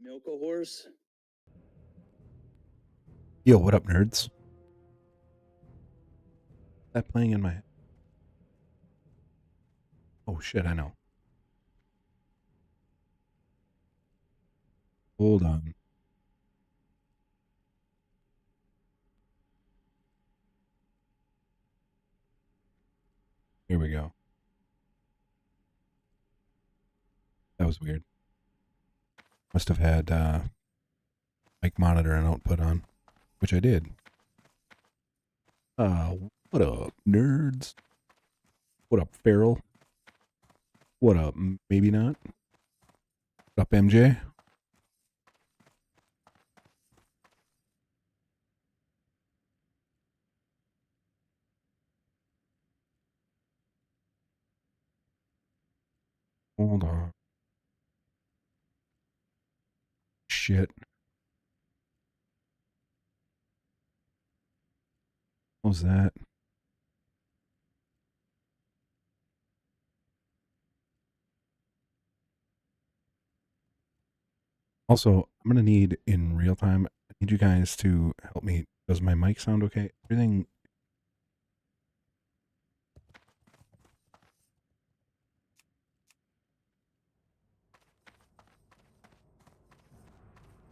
Milk a horse? Yo, what up, nerds? That playing in my head. Oh shit, I know. Hold on. Here we go. That was weird. Must have had mic monitor and output on, which I did. What up, nerds? What up, Feral? What up, maybe not? What up, MJ? Hold on. Shit. What was that? Also, I'm gonna need in real time. I need you guys to help me. Does my mic sound okay? Everything.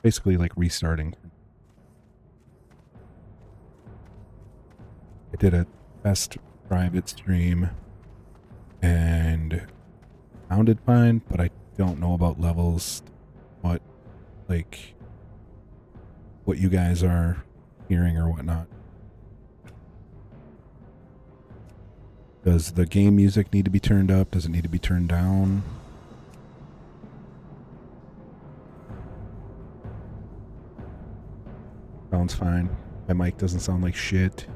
Basically, like restarting. I did a test private stream and sounded fine, but I don't know about levels. What, like, what you guys are hearing or whatnot. Does the game music need to be turned up? Does it need to be turned down? Sounds fine. My mic doesn't sound like shit.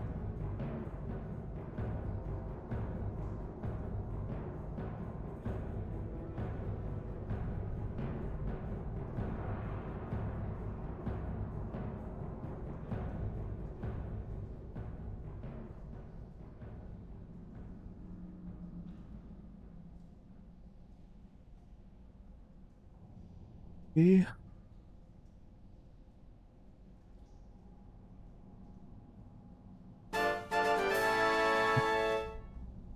Yeah.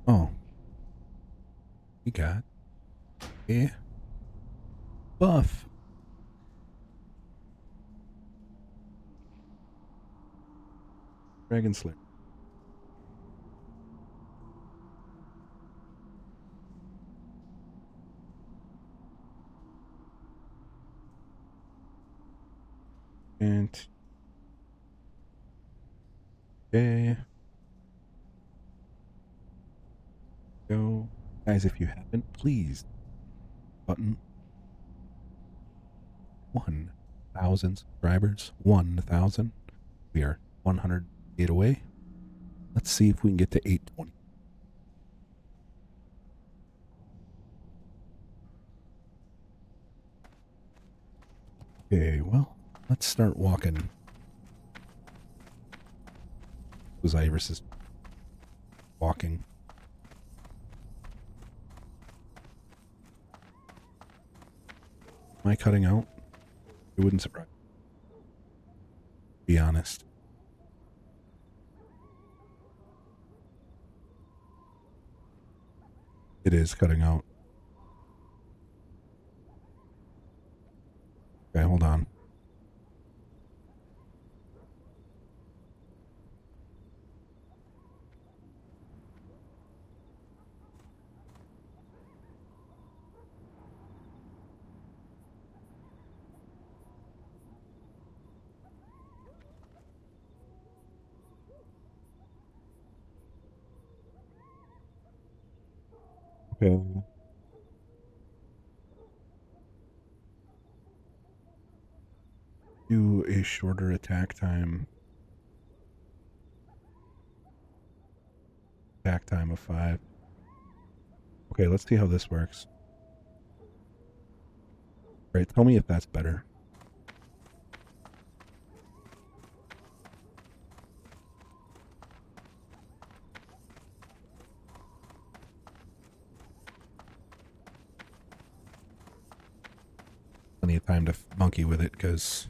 Oh. We got. Yeah. Buff. Dragon Slayer. And. Okay. Go. Guys, if you haven't, please. Button. 1,000 subscribers. 1,000. We are 108 away. Let's see if we can get to 820. Okay, well, let's start walking. Osiris is walking. Am I cutting out? It wouldn't surprise me. Be honest. It is cutting out. Okay, hold on. Okay. Do a shorter attack time. Attack time of 5. Okay, let's see how this works. Right, tell me if that's better. Plenty of time to monkey with it because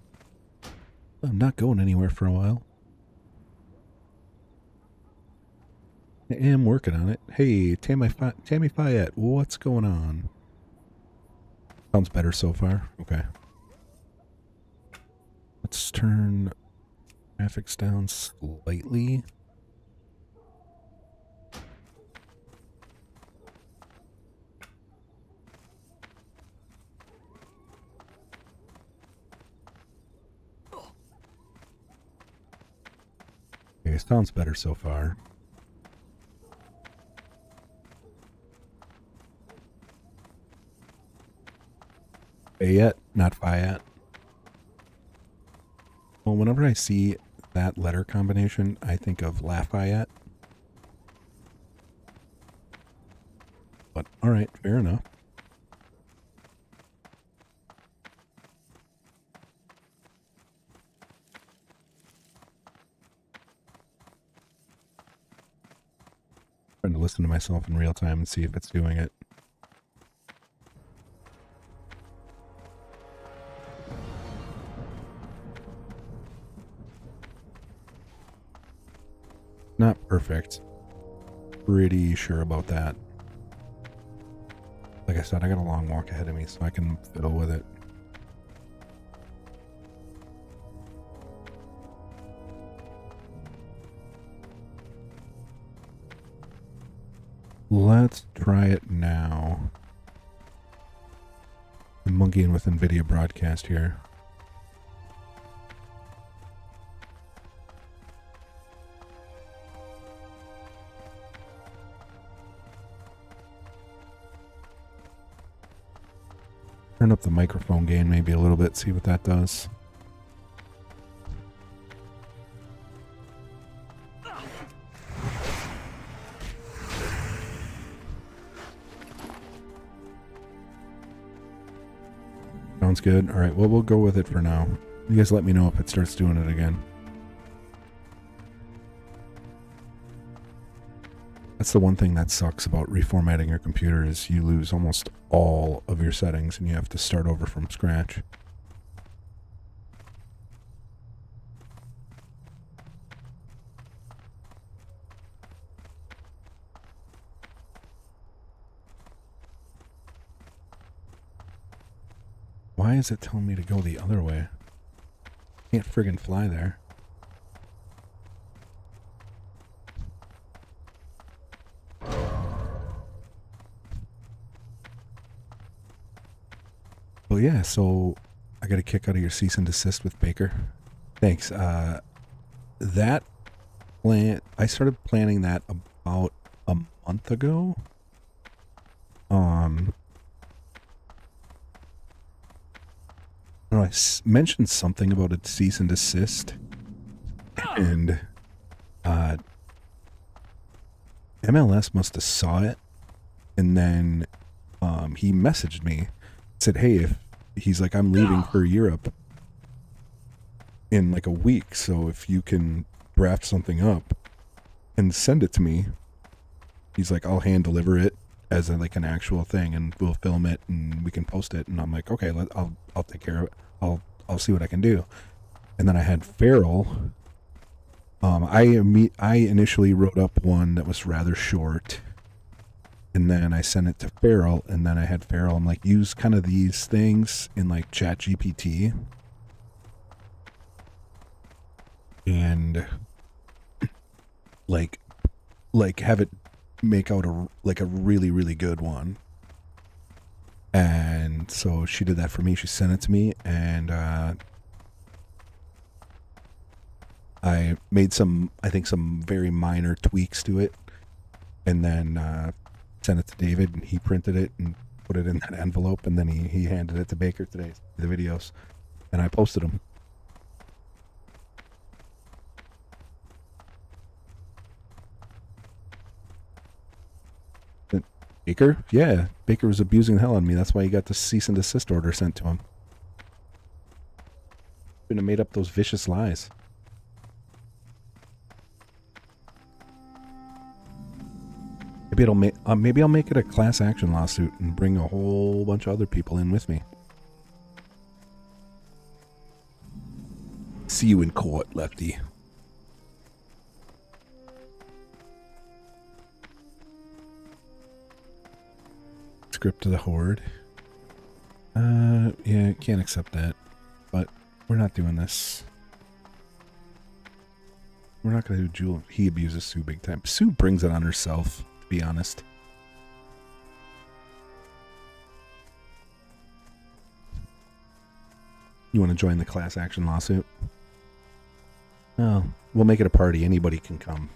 I'm not going anywhere for a while. I am working on it. Hey, Tammy Fayette, what's going on? Sounds better so far. Okay. Let's turn graphics down slightly. Okay, sounds better so far. Fayette, not Fayette. Well, whenever I see that letter combination, I think of Lafayette. But, alright, fair enough. Trying to listen to myself in real time and see if it's doing it. Not perfect. Pretty sure about that. Like I said, I got a long walk ahead of me, so I can fiddle with it. Let's try it now. I'm monkeying with NVIDIA Broadcast here. Turn up the microphone gain maybe a little bit, see what that does. Sounds good. Alright, well, we'll go with it for now. You guys let me know if it starts doing it again. That's the one thing that sucks about reformatting your computer is you lose almost all of your settings and you have to start over from scratch. Why is it telling me to go the other way? Can't friggin' fly there. Well, yeah, so I got a kick out of your cease and desist with Baker. Thanks. That plan, I started planning that about a month ago. I mentioned something about a cease and desist, and MLS must have saw it, and then he messaged me, said, hey, if he's like, I'm leaving for Europe in like a week, so if you can draft something up and send it to me, he's like, I'll hand deliver it as a, like an actual thing, and we'll film it and we can post it. And I'm like, okay, I'll take care of it. I'll see what I can do. And then I had Farrell. I initially wrote up one that was rather short, and then I sent it to Farrell, and then I had Farrell, I'm like, use kind of these things in like ChatGPT and like have it make out a really, really good one. And so she did that for me. She sent it to me, and I made some very minor tweaks to it, and then sent it to David, and he printed it and put it in that envelope, and then he handed it to Baker today, the videos, and I posted them. Baker? Yeah, Baker was abusing the hell out of me. That's why he got the cease and desist order sent to him. Couldn't have made up those vicious lies. Maybe I'll make it a class action lawsuit and bring a whole bunch of other people in with me. See you in court, Lefty. Script to the Horde. Yeah, can't accept that. But we're not doing this. We're not going to do Jewel. He abuses Sue big time. Sue brings it on herself, to be honest. You want to join the class action lawsuit? Oh, we'll make it a party. Anybody can come.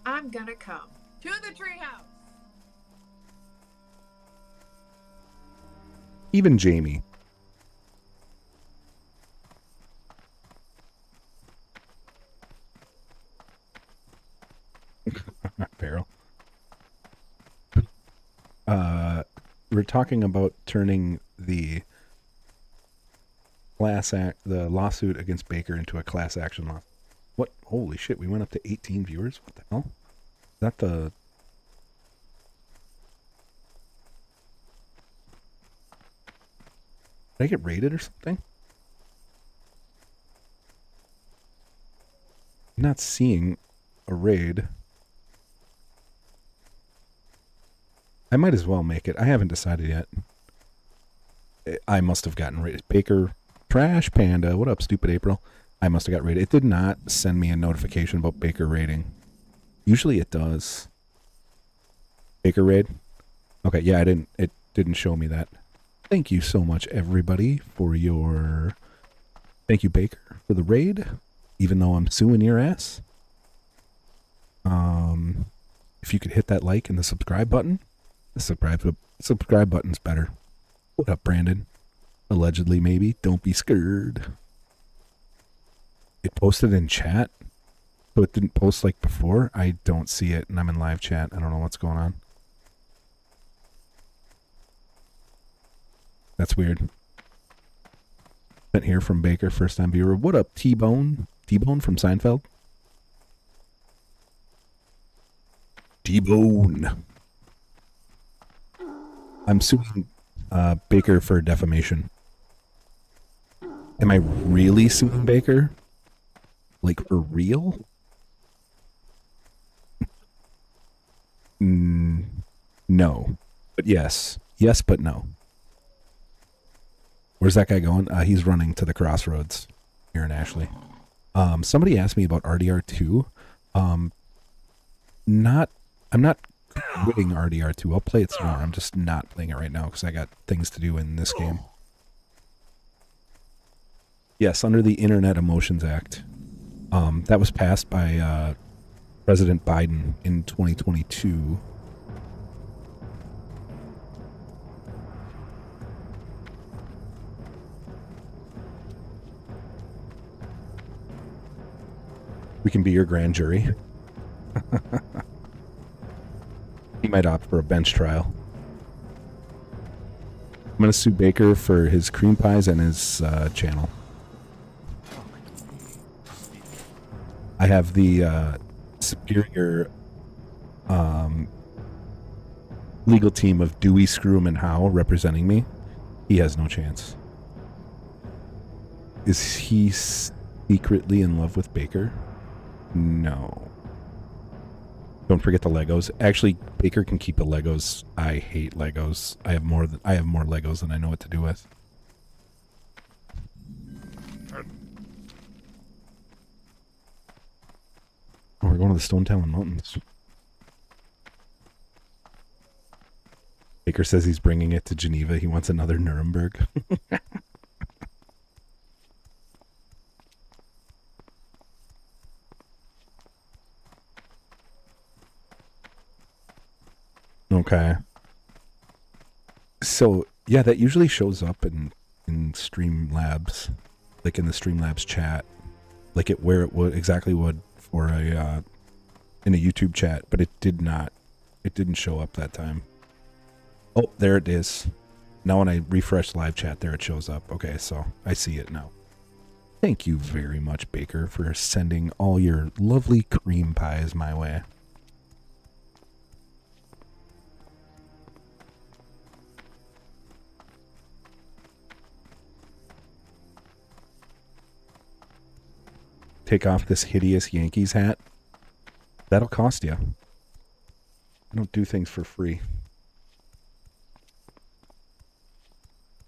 I'm gonna come to the treehouse. Even Jamie. Barrel. We're talking about turning the the lawsuit against Baker into a class action law. What? Holy shit, we went up to 18 viewers? What the hell? Is that the... Did I get raided or something? I'm not seeing a raid. I might as well make it. I haven't decided yet. I must have gotten raided. Baker, Trash Panda. What up, stupid April? I must have got raided. It did not send me a notification about Baker raiding. Usually it does. Baker raid? Okay, yeah, it didn't show me that. Thank you so much, everybody, for your... Thank you, Baker, for the raid, even though I'm suing your ass. If you could hit that like and the subscribe button. The subscribe button's better. What up, Brandon? Allegedly, maybe. Don't be scared. It posted in chat, so it didn't post like before. I don't see it, and I'm in live chat. I don't know what's going on. That's weird. Sent here from Baker, first time viewer. What up, T-Bone? T-Bone from Seinfeld? T-Bone. I'm suing Baker for defamation. Am I really suing Baker? Like, for real? No. But yes. Yes, but no. Where's that guy going? He's running to the crossroads here in Ashley. Somebody asked me about RDR2. I'm not quitting RDR2. I'll play it some more. I'm just not playing it right now because I got things to do in this game. Yes, under the Internet Emotions Act. That was passed by President Biden in 2022. We can be your grand jury. He might opt for a bench trial. I'm going to sue Baker for his cream pies and his channel. I have the superior legal team of Dewey, Screw and Howe representing me. He has no chance. Is he secretly in love with Baker? No. Don't forget the Legos. Actually, Baker can keep the Legos. I hate Legos. I have more Legos than I know what to do with. Oh, we're going to the Stone Talon Mountains. Baker says he's bringing it to Geneva. He wants another Nuremberg. Okay. So, yeah, that usually shows up in Streamlabs, like in the Streamlabs chat, like where it would exactly would for a in a YouTube chat, but it did not. It didn't show up that time. Oh, there it is. Now when I refresh live chat, there it shows up. Okay, so I see it now. Thank you very much, Baker, for sending all your lovely cream pies my way. take off this hideous Yankees hat, that'll cost you. I don't do things for free.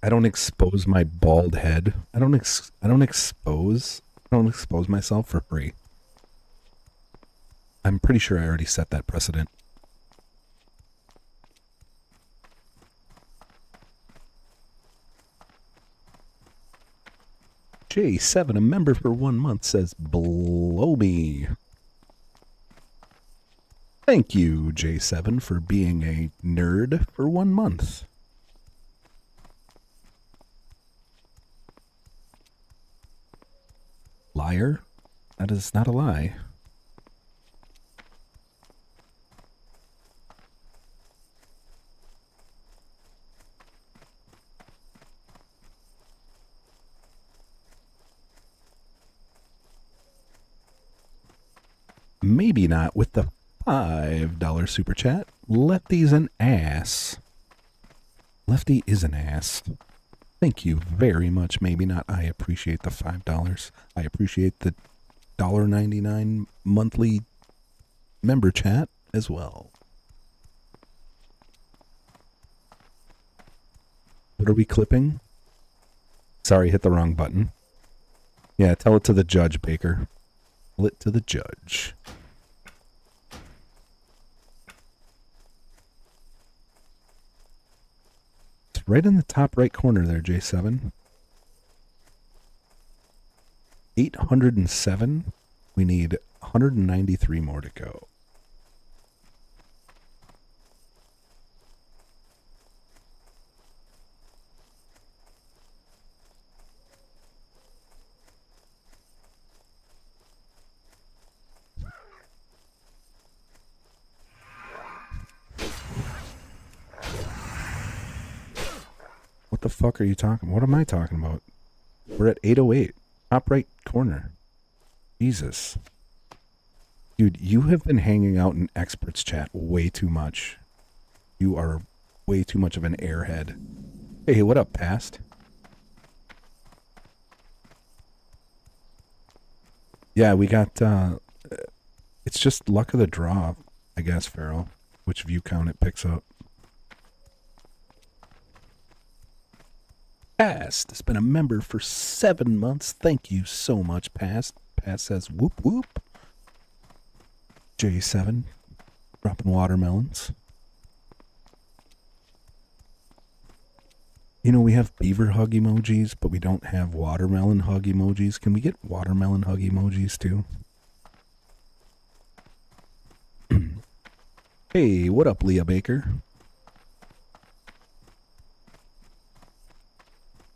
I don't expose my bald head. I don't expose myself for free. I'm pretty sure I already set that precedent. J7, a member for 1 month, says, blow me. Thank you, J7, for being a nerd for 1 month. Liar? That is not a lie. Maybe not with the $5 super chat. Lefty's an ass. Lefty is an ass. Thank you very much. Maybe not. I appreciate the $5. I appreciate the $1.99 monthly member chat as well. What are we clipping? Sorry, hit the wrong button. Yeah, tell it to the judge, Baker. Tell it to the judge. It's right in the top right corner there, J7. 807. We need 193 more to go. What the fuck are you talking? What am I talking about? We're at 808. Top right corner. Jesus. Dude, you have been hanging out in experts chat way too much. You are way too much of an airhead. Hey, what up, Past? Yeah, we got, it's just luck of the draw, I guess, Farrell. Which view count it picks up. Past has been a member for 7 months. Thank you so much, Past. Past says whoop whoop. J7 dropping watermelons. You know, we have beaver hug emojis, but we don't have watermelon hug emojis. Can we get watermelon hug emojis too? Hey, what up, Leah Baker?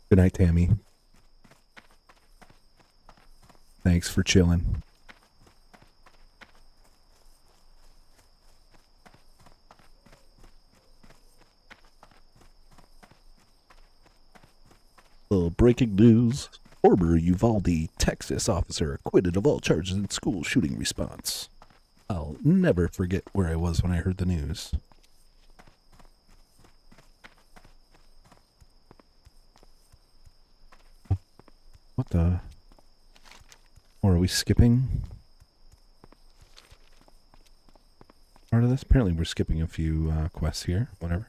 Good night, Tammy. Thanks for chilling. Breaking news. Former Uvalde, Texas officer acquitted of all charges in school shooting response. I'll never forget where I was when I heard the news. What the? Or are we skipping part of this? Apparently we're skipping a few quests here. Whatever.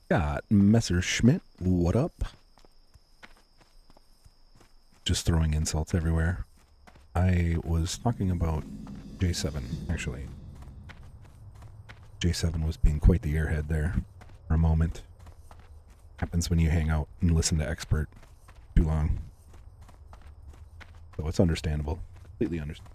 Got Messerschmitt. What up? Just throwing insults everywhere. I was talking about J7, actually. J7 was being quite the airhead there for a moment. Happens when you hang out and listen to expert too long. So it's understandable. Completely understandable.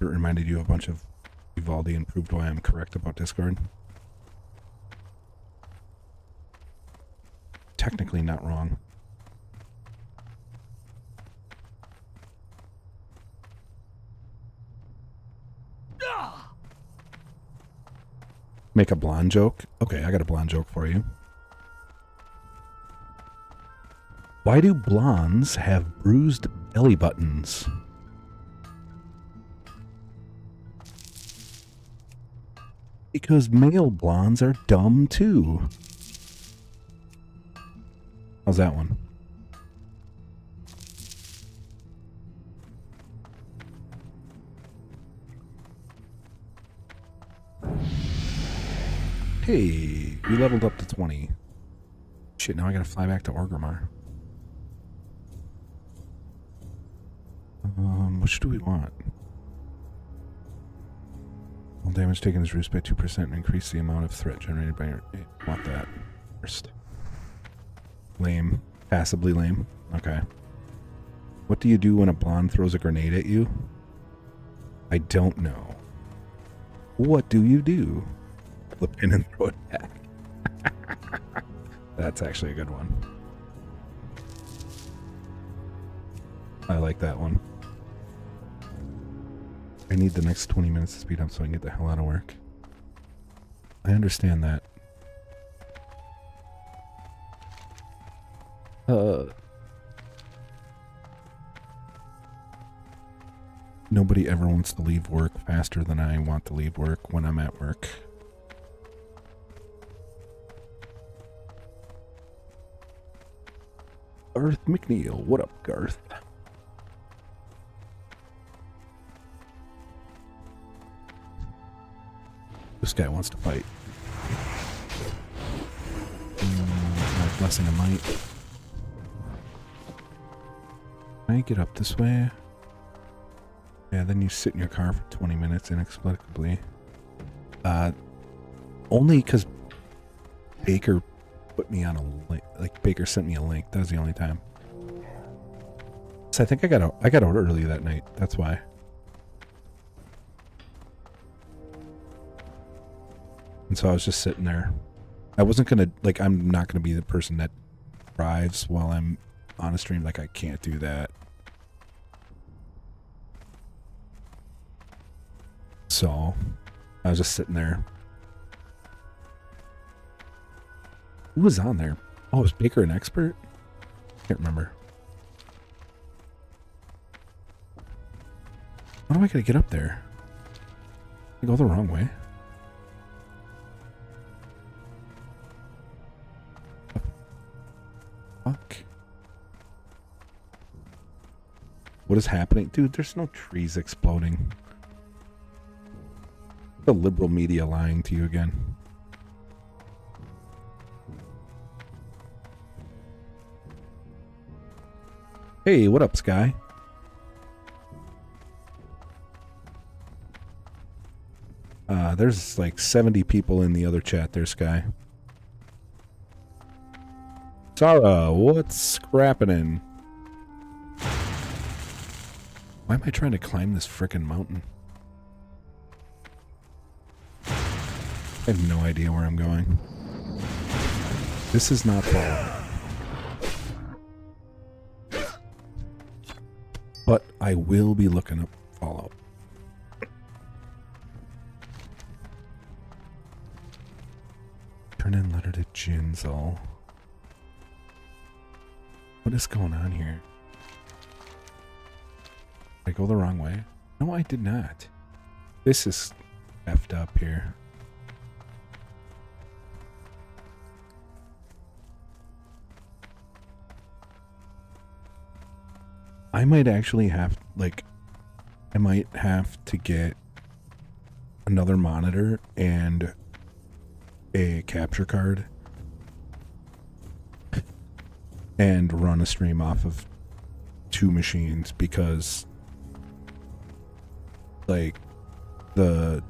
It reminded you of a bunch of Uvalde and proved why I'm correct about Discord. Technically not wrong. Make a blonde joke? Okay, I got a blonde joke for you. Why do blondes have bruised belly buttons? Because male blondes are dumb too. How's that one? Hey, we leveled up to 20. Shit, now I gotta fly back to Orgrimmar. Which do we want? All damage taken is reduced by 2% and increase the amount of threat generated by your... want that first. Lame. Passably lame. Okay. What do you do when a blonde throws a grenade at you? I don't know. What do you do? Flip in and throw it back. That's actually a good one. I like that one. I need the next 20 minutes to speed up so I can get the hell out of work. I understand that. Nobody ever wants to leave work faster than I want to leave work when I'm at work. Garth McNeil, what up, Garth? This guy wants to fight. My blessing of might. Can I get up this way? Yeah, then you sit in your car for 20 minutes inexplicably. Only because Baker put me on a link. Like, Baker sent me a link. That was the only time. So I think I got out early that night. That's why. And so I was just sitting there. I wasn't gonna, like, I'm not gonna be the person that drives while I'm on a stream. Like, I can't do that. So I was just sitting there. Who was on there? Oh, was Baker an expert? Can't remember. How am I gonna get up there? I go the wrong way. Fuck. What is happening? Dude, there's no trees exploding. The liberal media lying to you again. Hey, what up, Sky? There's like 70 people in the other chat there, Sky. Sarah, what's scrapping? Why am I trying to climb this frickin' mountain? I have no idea where I'm going. This is not Fallout. But I will be looking up Fallout. Turn in letter to Jinzel. What is going on here? Did I go the wrong way? No, I did not. This is effed up here. I might actually have, like, I might have to get another monitor and a capture card and run a stream off of 2 machines, because like the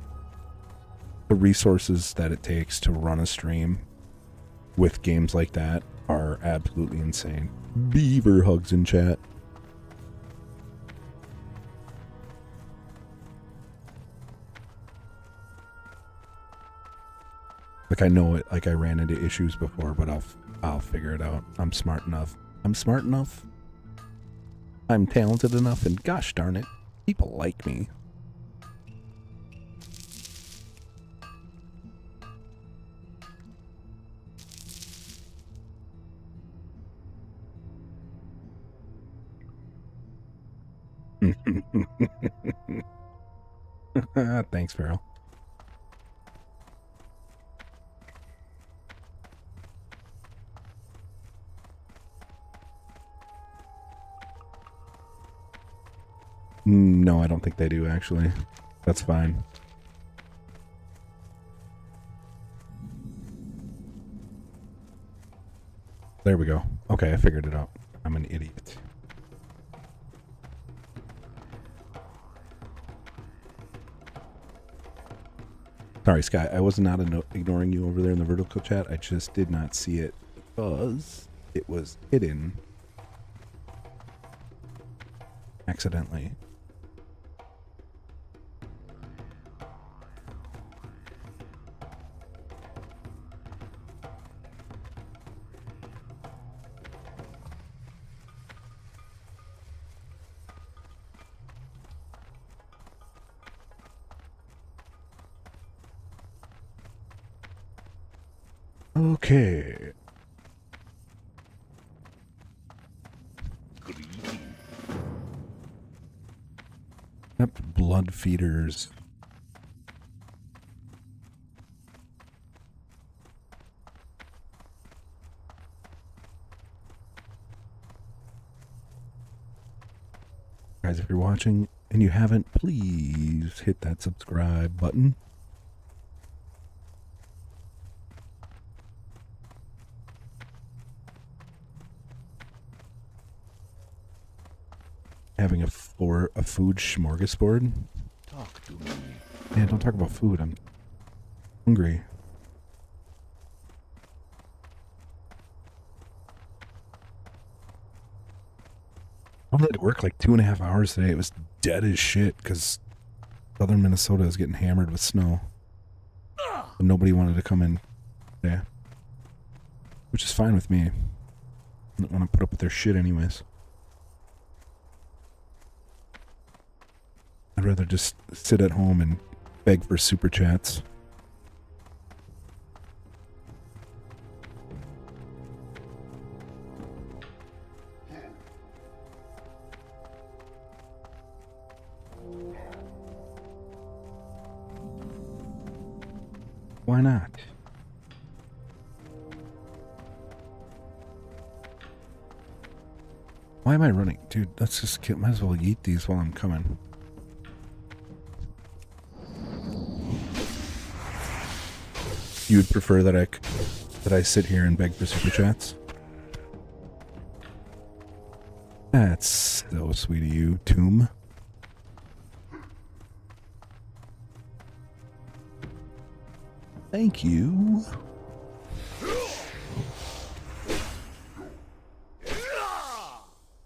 resources that it takes to run a stream with games like that are absolutely insane. Beaver hugs in chat. Like, I know it, like, I ran into issues before, but I'll figure it out. I'm smart enough. I'm smart enough. I'm talented enough, and gosh darn it, people like me. Thanks, Farrell. No, I don't think they do, actually. That's fine. There we go. Okay, I figured it out. I'm an idiot. Sorry, Sky. I was not ignoring you over there in the vertical chat. I just did not see it because it was hidden accidentally. Okay. Yep, blood feeders. Guys, if you're watching and you haven't, please hit that subscribe button. Having a food smorgasbord. Talk to me. Man, don't talk about food. I'm hungry. I only had to work like 2.5 hours today. It was dead as shit because southern Minnesota is getting hammered with snow. And nobody wanted to come in today. Which is fine with me. I don't want to put up with their shit anyways. I'd rather just sit at home and beg for super chats. Why not? Why am I running? Dude, let's just kill. Might as well eat these while I'm coming. You would prefer that I sit here and beg for super chats? That's so sweet of you, Tomb. Thank you.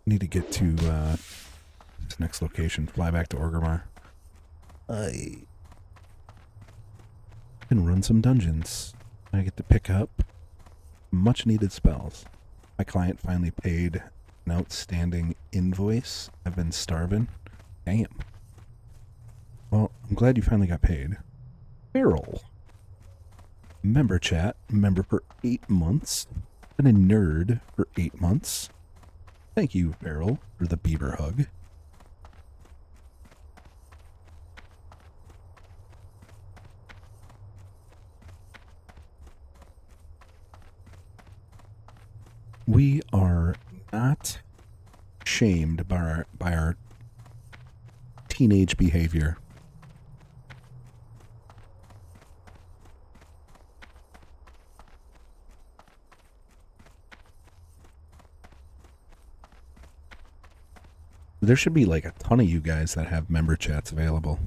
Need to get to this next location. Fly back to Orgrimmar. I can run some dungeons. I get to pick up much needed spells. My client finally paid an outstanding invoice. I've been starving. Damn. Well, I'm glad you finally got paid. Farrell. Member chat. Member for 8 months. Been a nerd for 8 months. Thank you, Farrell, for the beaver hug. We are not shamed by our teenage behavior. There should be like a ton of you guys that have member chats available.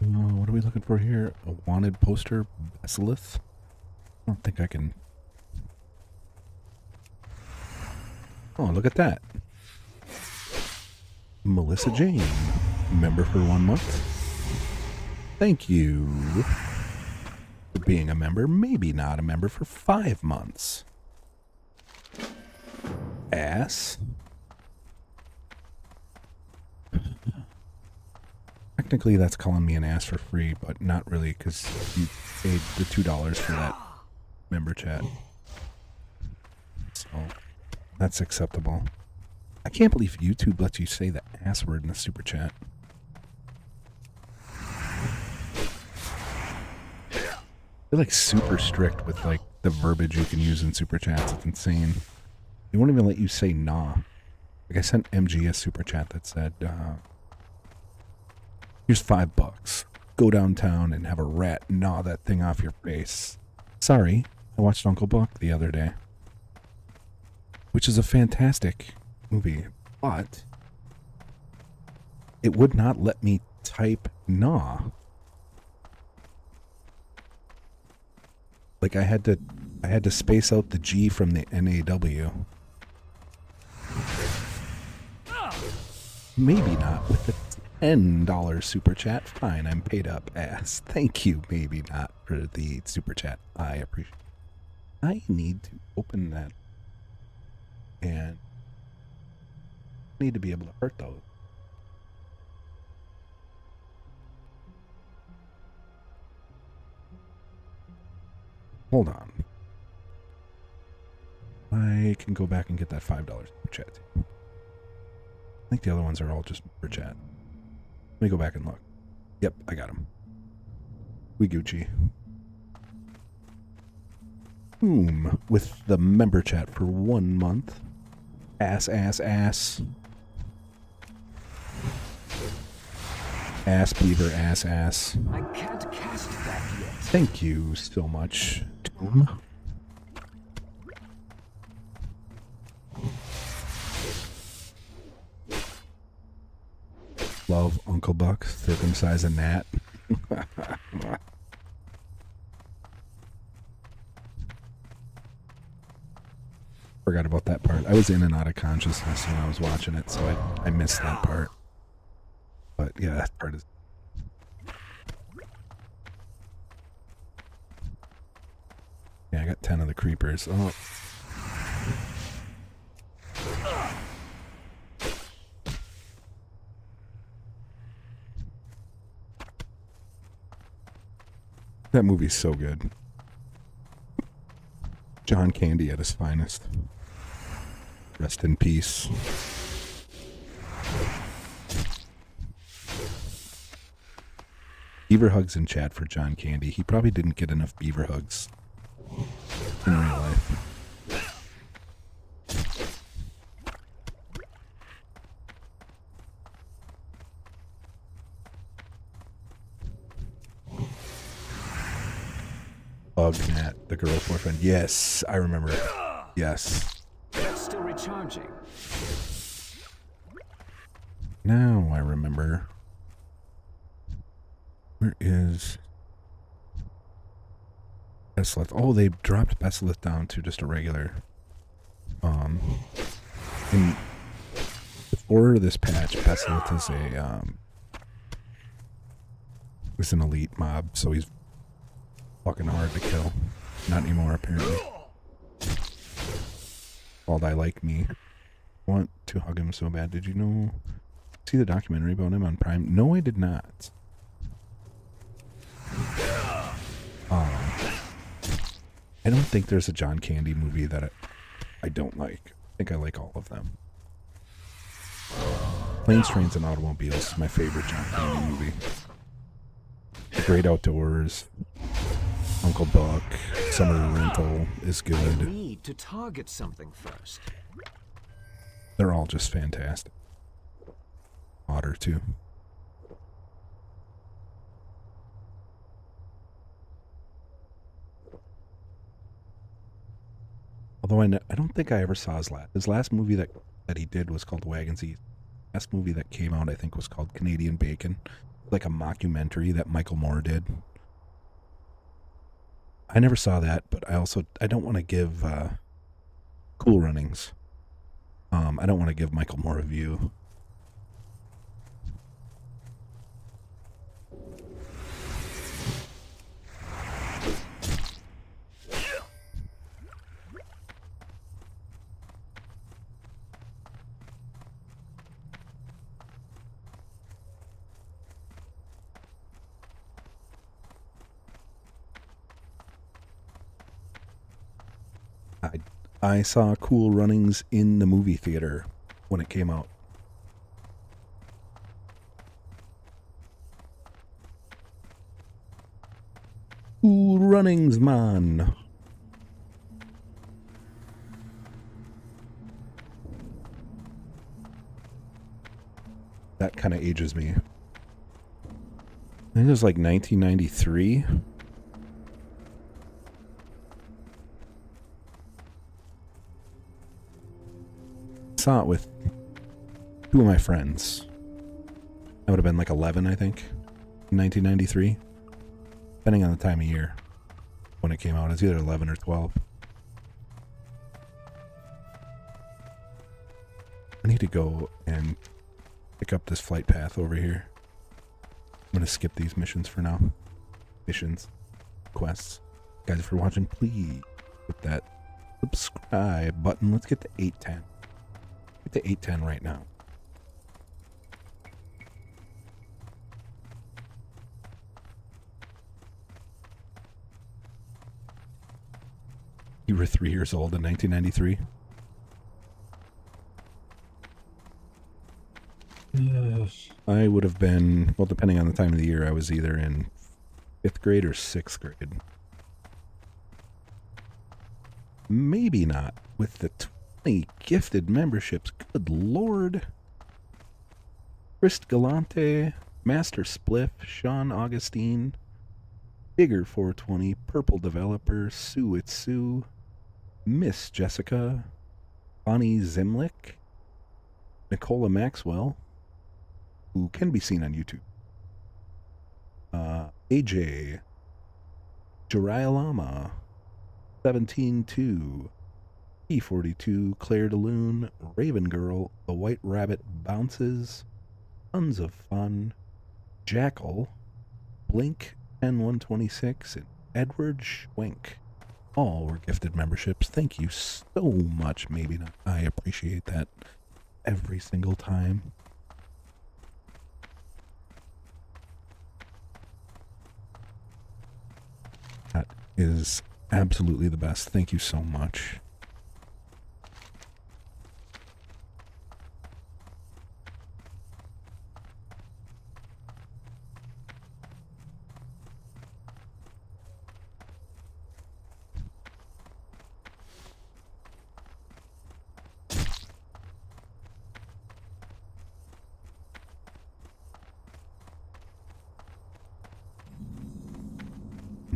What are we looking for here? A wanted poster? Basilith? I don't think I can... Oh, look at that. Melissa Jane. Member for 1 month. Thank you for being a member. Maybe not a member for 5 months. Ass. Technically, that's calling me an ass for free, but not really, because you paid the $2 for that member chat. So, that's acceptable. I can't believe YouTube lets you say the ass word in the super chat. They're like super strict with like the verbiage you can use in super chats. It's insane. They won't even let you say nah. Like I sent MG a super chat that said, here's $5. Go downtown and have a rat gnaw that thing off your face. Sorry, I watched Uncle Buck the other day, which is a fantastic movie, but it would not let me type gnaw. Like I had to space out the G from the NAW. Maybe not with the $10 super chat. Fine, I'm paid up ass. Thank you, maybe not, for the super chat. I appreciate it. I need to open that and need to be able to hurt those. Hold on. I can go back and get that $5 super chat. I think the other ones are all just per chat. Let me go back and look. Yep, I got them. We Gucci. Boom. With the member chat for 1 month. Ass, ass, ass. Ass beaver, ass, ass. I can't cast that yet. Thank you so much, Doom. Love Uncle Buck, circumcise a gnat. Forgot about that part. I was in and out of consciousness when I was watching it, so I missed that part. But yeah, that part is... Yeah, I got 10 of the creepers. Oh. That movie's so good. John Candy at his finest. Rest in peace. Beaver hugs in chat for John Candy. He probably didn't get enough beaver hugs in real life. Bug Nat, the girl's boyfriend. Yes, I remember. Yes. That's still recharging. Now I remember. Where is Besselith? Oh, they dropped Besselith down to just a regular. In before this patch, Besselith is a was an elite mob, so he's fucking hard to kill. Not anymore, apparently. Called I Like Me. Want to hug him so bad. Did you know? See the documentary about him on Prime? No, I did not. I don't think there's a John Candy movie that I don't like. I think I like all of them. Planes, Trains, and Automobiles is my favorite John Candy movie. The Great Outdoors, Uncle Buck, Summer Rental is I good. need to target something first. They're all just fantastic. Otter, too. Although I don't think I ever saw his last movie that he did was called Wagons East. Last movie that came out, I think, was called Canadian Bacon. Like a mockumentary that Michael Moore did. I never saw that, but I don't want to give Cool Runnings. I don't want to give Michael Moore a view. I saw Cool Runnings in the movie theater when it came out. Cool Runnings, man. That kind of ages me. I think it was like 1993. Saw it with two of my friends. I would have been like 11, I think, in 1993. Depending on the time of year when it came out. It's either 11 or 12. I need to go and pick up this flight path over here. I'm going to skip these missions for now. Missions. Quests. Guys, if you're watching, please hit that subscribe button. Let's get to 810. Get to 810 right now. You were 3 years old in 1993? I would have been, well, depending on the time of the year, I was either in 5th grade or 6th grade. Maybe not. With the 20 gifted memberships, good lord. Chris Galante, Master Spliff, Sean Augustine, Bigger 420, Purple Developer, Sue It's Sue, Miss Jessica, Bonnie Zimlick, Nicola Maxwell, who can be seen on YouTube, AJ, Jiraiya Lama, 17-2, P42, Claire DeLune, Raven Girl, The White Rabbit Bounces, Tons of Fun, Jackal, Blink 10126, and Edward Schwenk. All were gifted memberships. Thank you so much. Maybe not. I appreciate that every single time. That is absolutely the best. Thank you so much.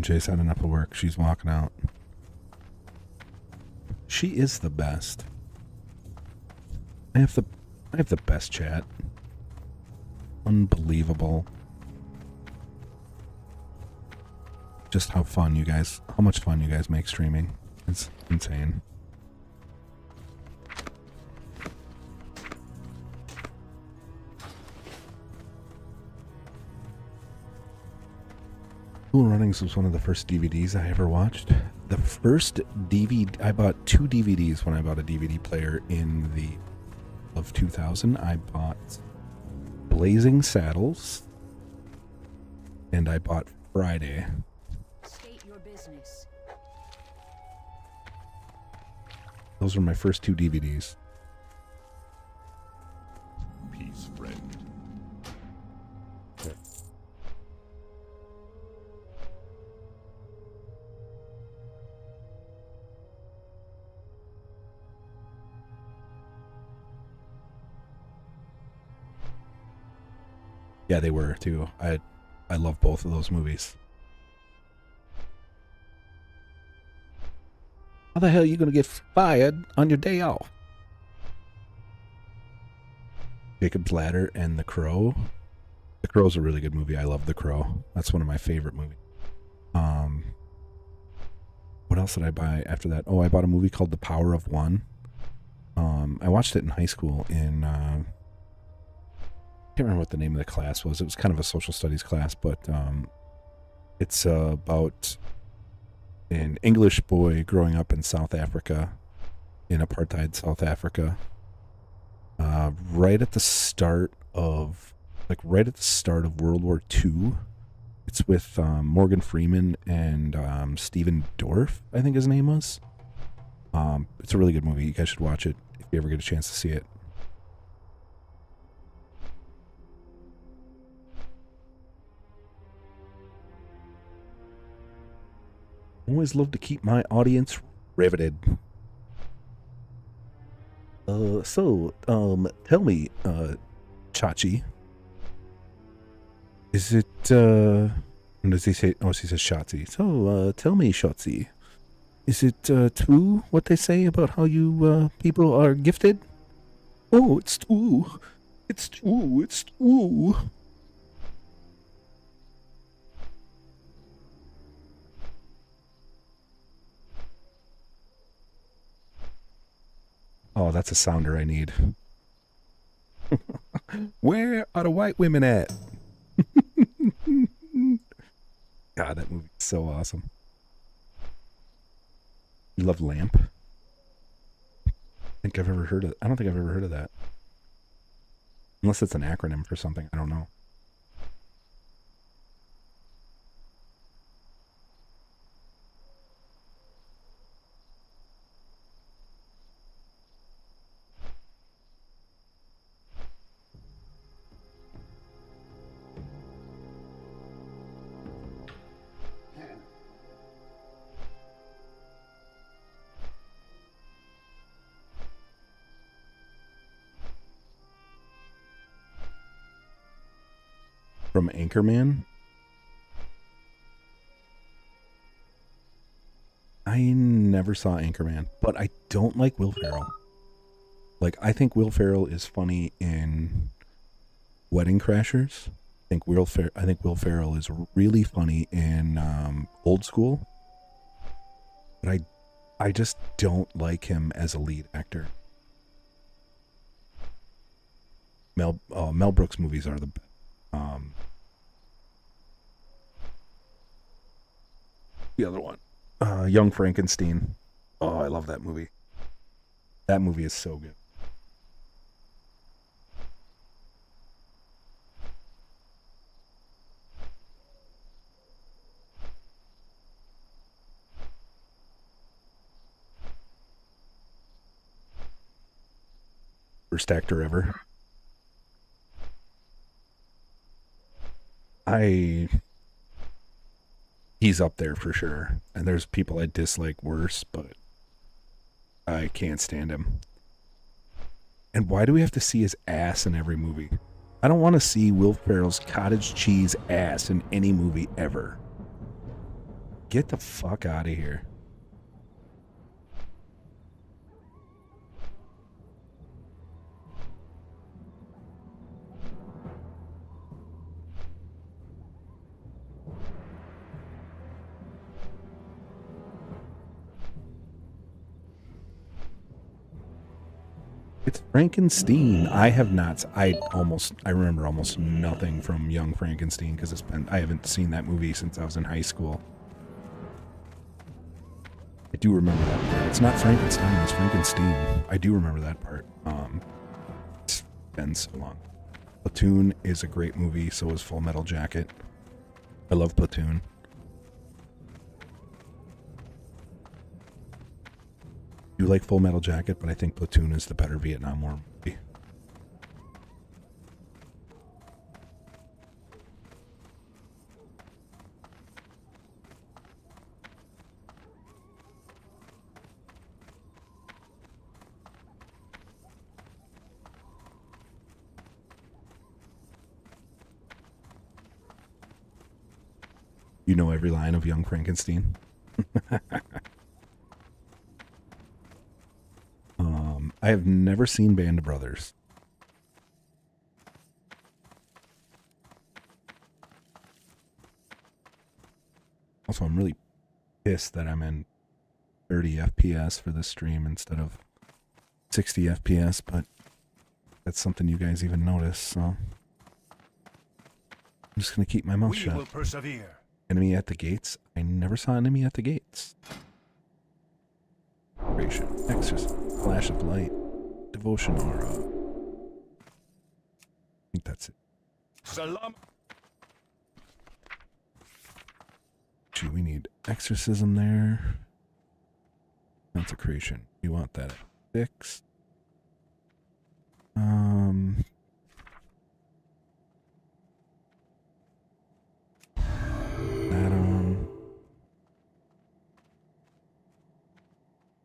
Jay's had enough of work. She's walking out. She is the best. I have the best chat. Unbelievable. Just how much fun you guys make streaming. It's insane. Cool Runnings was one of the first DVDs I ever watched. The first DVD, I bought 2 DVDs when I bought a DVD player in the of 2000. I bought Blazing Saddles and I bought Friday. State your business. Those were my first 2 DVDs. Peace, friend. Yeah, they were too. I love both of those movies. How the hell are you gonna get fired on your day off? Jacob's Ladder and The Crow. The Crow's a really good movie. I love The Crow. That's one of my favorite movies. What else did I buy after that? Oh, I bought a movie called The Power of One. I watched it in high school in I can't remember what the name of the class was. It was kind of a social studies class, but it's about an English boy growing up in South Africa, in apartheid South Africa, right at the start of World War II. It's with Morgan Freeman and Stephen Dorff, I think his name was. It's a really good movie. You guys should watch it if you ever get a chance to see it. Always love to keep my audience riveted. Tell me, Chachi. Is it, what does he say? Oh, she says Shotzi. So, tell me, Shotzi. Is it, true what they say about how you, people are gifted? Oh, it's true. It's true. It's true. Oh, that's a sounder I need. Where are the white women at? God, that movie's so awesome. You love Lamp? I don't think I've ever heard of that. Unless it's an acronym for something, I don't know. From Anchorman? I never saw Anchorman, but I don't like Will Ferrell. Like, I think Will Ferrell is funny in Wedding Crashers. I think Will Ferrell is really funny in Old School. But I just don't like him as a lead actor. Mel Brooks movies are the best. The other one, Young Frankenstein. Oh, I love that movie. That movie is so good. Worst actor ever. He's up there for sure. And there's people I dislike worse, but I can't stand him. And why do we have to see his ass in every movie? I don't want to see Will Ferrell's cottage cheese ass in any movie ever. Get the fuck out of here. It's Frankenstein. I remember almost nothing from Young Frankenstein because I haven't seen that movie since I was in high school. I do remember that part. It's not Frankenstein, it's Frankenstein. I do remember that part. It's been so long. Platoon is a great movie, so is Full Metal Jacket. I love Platoon. I do like Full Metal Jacket, but I think Platoon is the better Vietnam War movie. You know every line of Young Frankenstein? I have never seen Band of Brothers. Also, I'm really pissed that I'm in 30 FPS for this stream instead of 60 FPS, but that's something you guys even notice, so I'm just going to keep my mouth shut. We will persevere. Enemy at the gates? I never saw enemy at the gates. Creation, exorcism, flash of light, devotion aura. I think that's it. Salam. Gee, we need exorcism there. Consecration. You want that at 6. That on.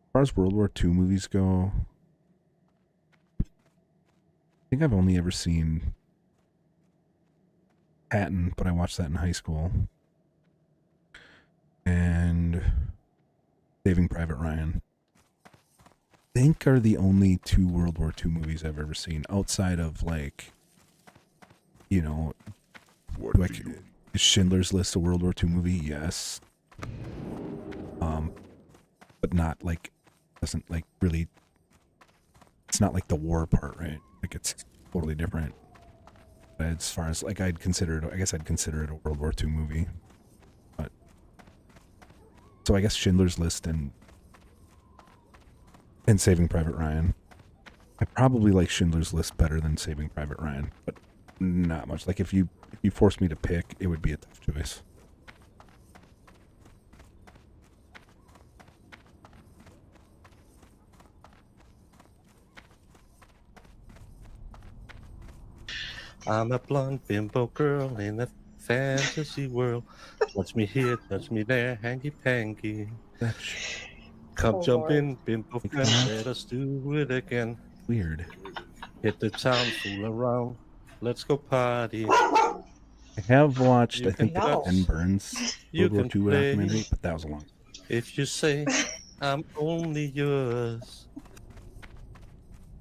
As far as World War II movies go, I think I've only ever seen Patton, but I watched that in high school. And Saving Private Ryan. I think are the only 2 World War II movies I've ever seen outside of, like, you know, like, is Schindler's List a World War II movie? Yes. But not like, doesn't like really, it's not like the war part, right? Like it's totally different. As far as like, I guess I'd consider it a World War II movie. But, so I guess Schindler's List and Saving Private Ryan. I probably like Schindler's List better than Saving Private Ryan, but not much. Like if you forced me to pick, it would be a tough choice. I'm a blonde bimbo girl in a fantasy world. Touch me here, touch me there, hanky panky. Come jump in, bimbo friend, let us do it again. Weird. Hit the town, fool around, let's go party. I have watched, You I think, can the touch, Ken Burns you World War can II play. documentary, but that was a long time. If you say, I'm only yours.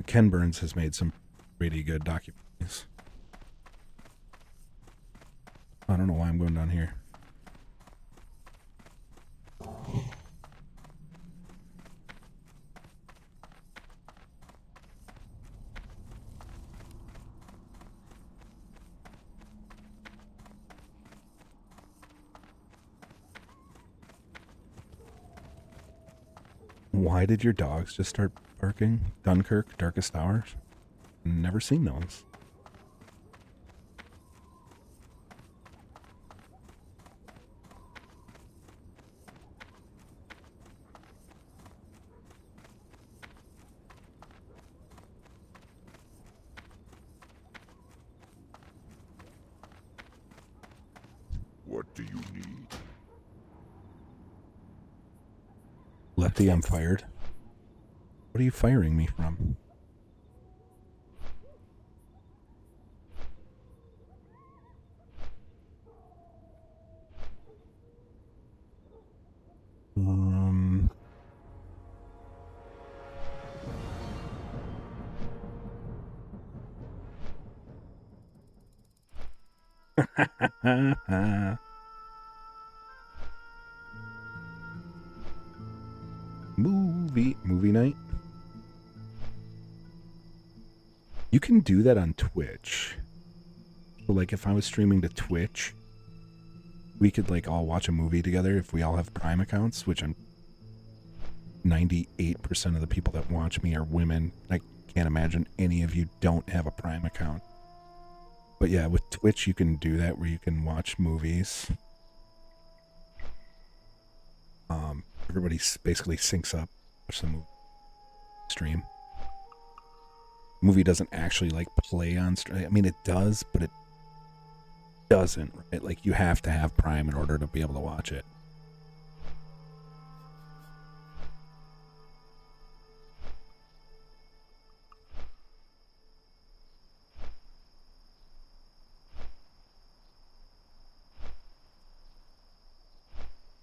Ken Burns has made some pretty good documentaries. I don't know why I'm going down here. Why did your dogs just start barking? Dunkirk, Darkest Hours? Never seen those. What do you need? Lefty, I'm fired. What are you firing me from? Movie night. You can do that on Twitch. So like if I was streaming to Twitch, we could like all watch a movie together if we all have Prime accounts, which I'm 98% of the people that watch me are women. I can't imagine any of you don't have a Prime account. But yeah, with Twitch you can do that where you can watch movies. Everybody basically syncs up, watch the movie stream. Movie doesn't actually like play on stream. I mean it does, but it doesn't, right? Like you have to have Prime in order to be able to watch it.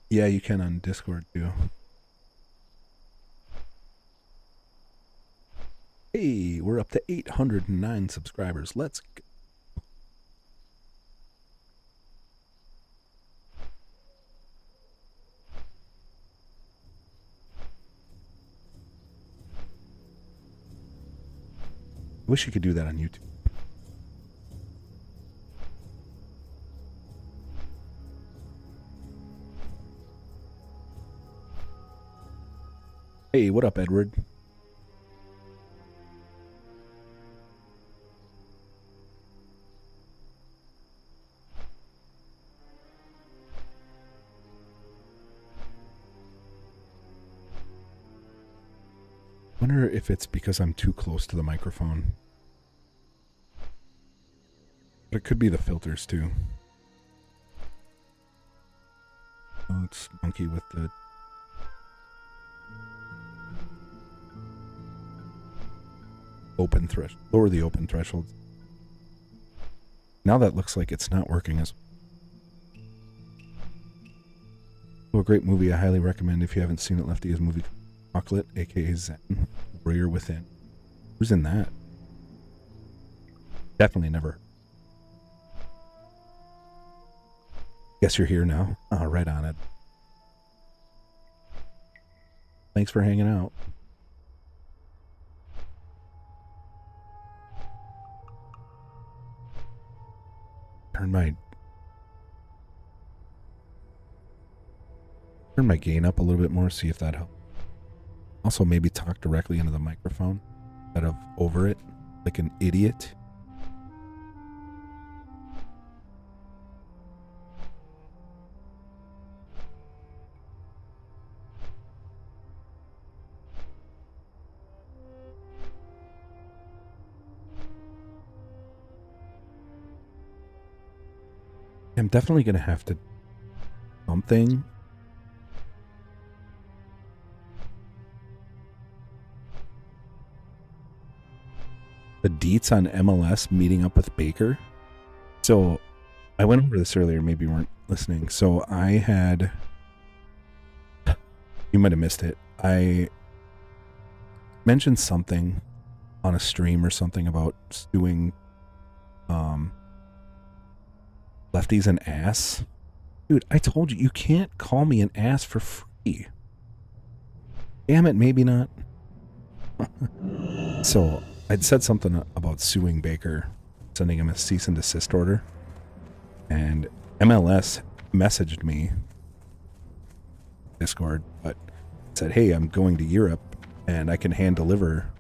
Yeah, you can on Discord too. Hey, we're up to 809 subscribers. Let's go. Wish you could do that on YouTube. Hey, what up, Edward? wonder if it's because I'm too close to the microphone. But it could be the filters too. Oh, it's monkey with the... open threshold. Lower the open threshold. Now that looks like it's not working as... Oh, a great movie I highly recommend if you haven't seen it. Lefty is movie Chocolate, aka Zen, Warrior Within. Who's in that? Definitely never. Guess you're here now. Oh, right on it. Thanks for hanging out. Turn my gain up a little bit more, see if that helps. Also, maybe talk directly into the microphone instead of over it, like an idiot. I'm definitely going to have to something. The deets on MLS meeting up with Baker. So I went over this earlier, maybe you weren't listening. So I had, you might have missed it. I mentioned something on a stream or something about doing Lefty's an ass. Dude, I told you, you can't call me an ass for free. Damn it, maybe not. So I'd said something about suing Baker, sending him a cease and desist order. And MLS messaged me, Discord, but said, hey, I'm going to Europe and I can hand deliver.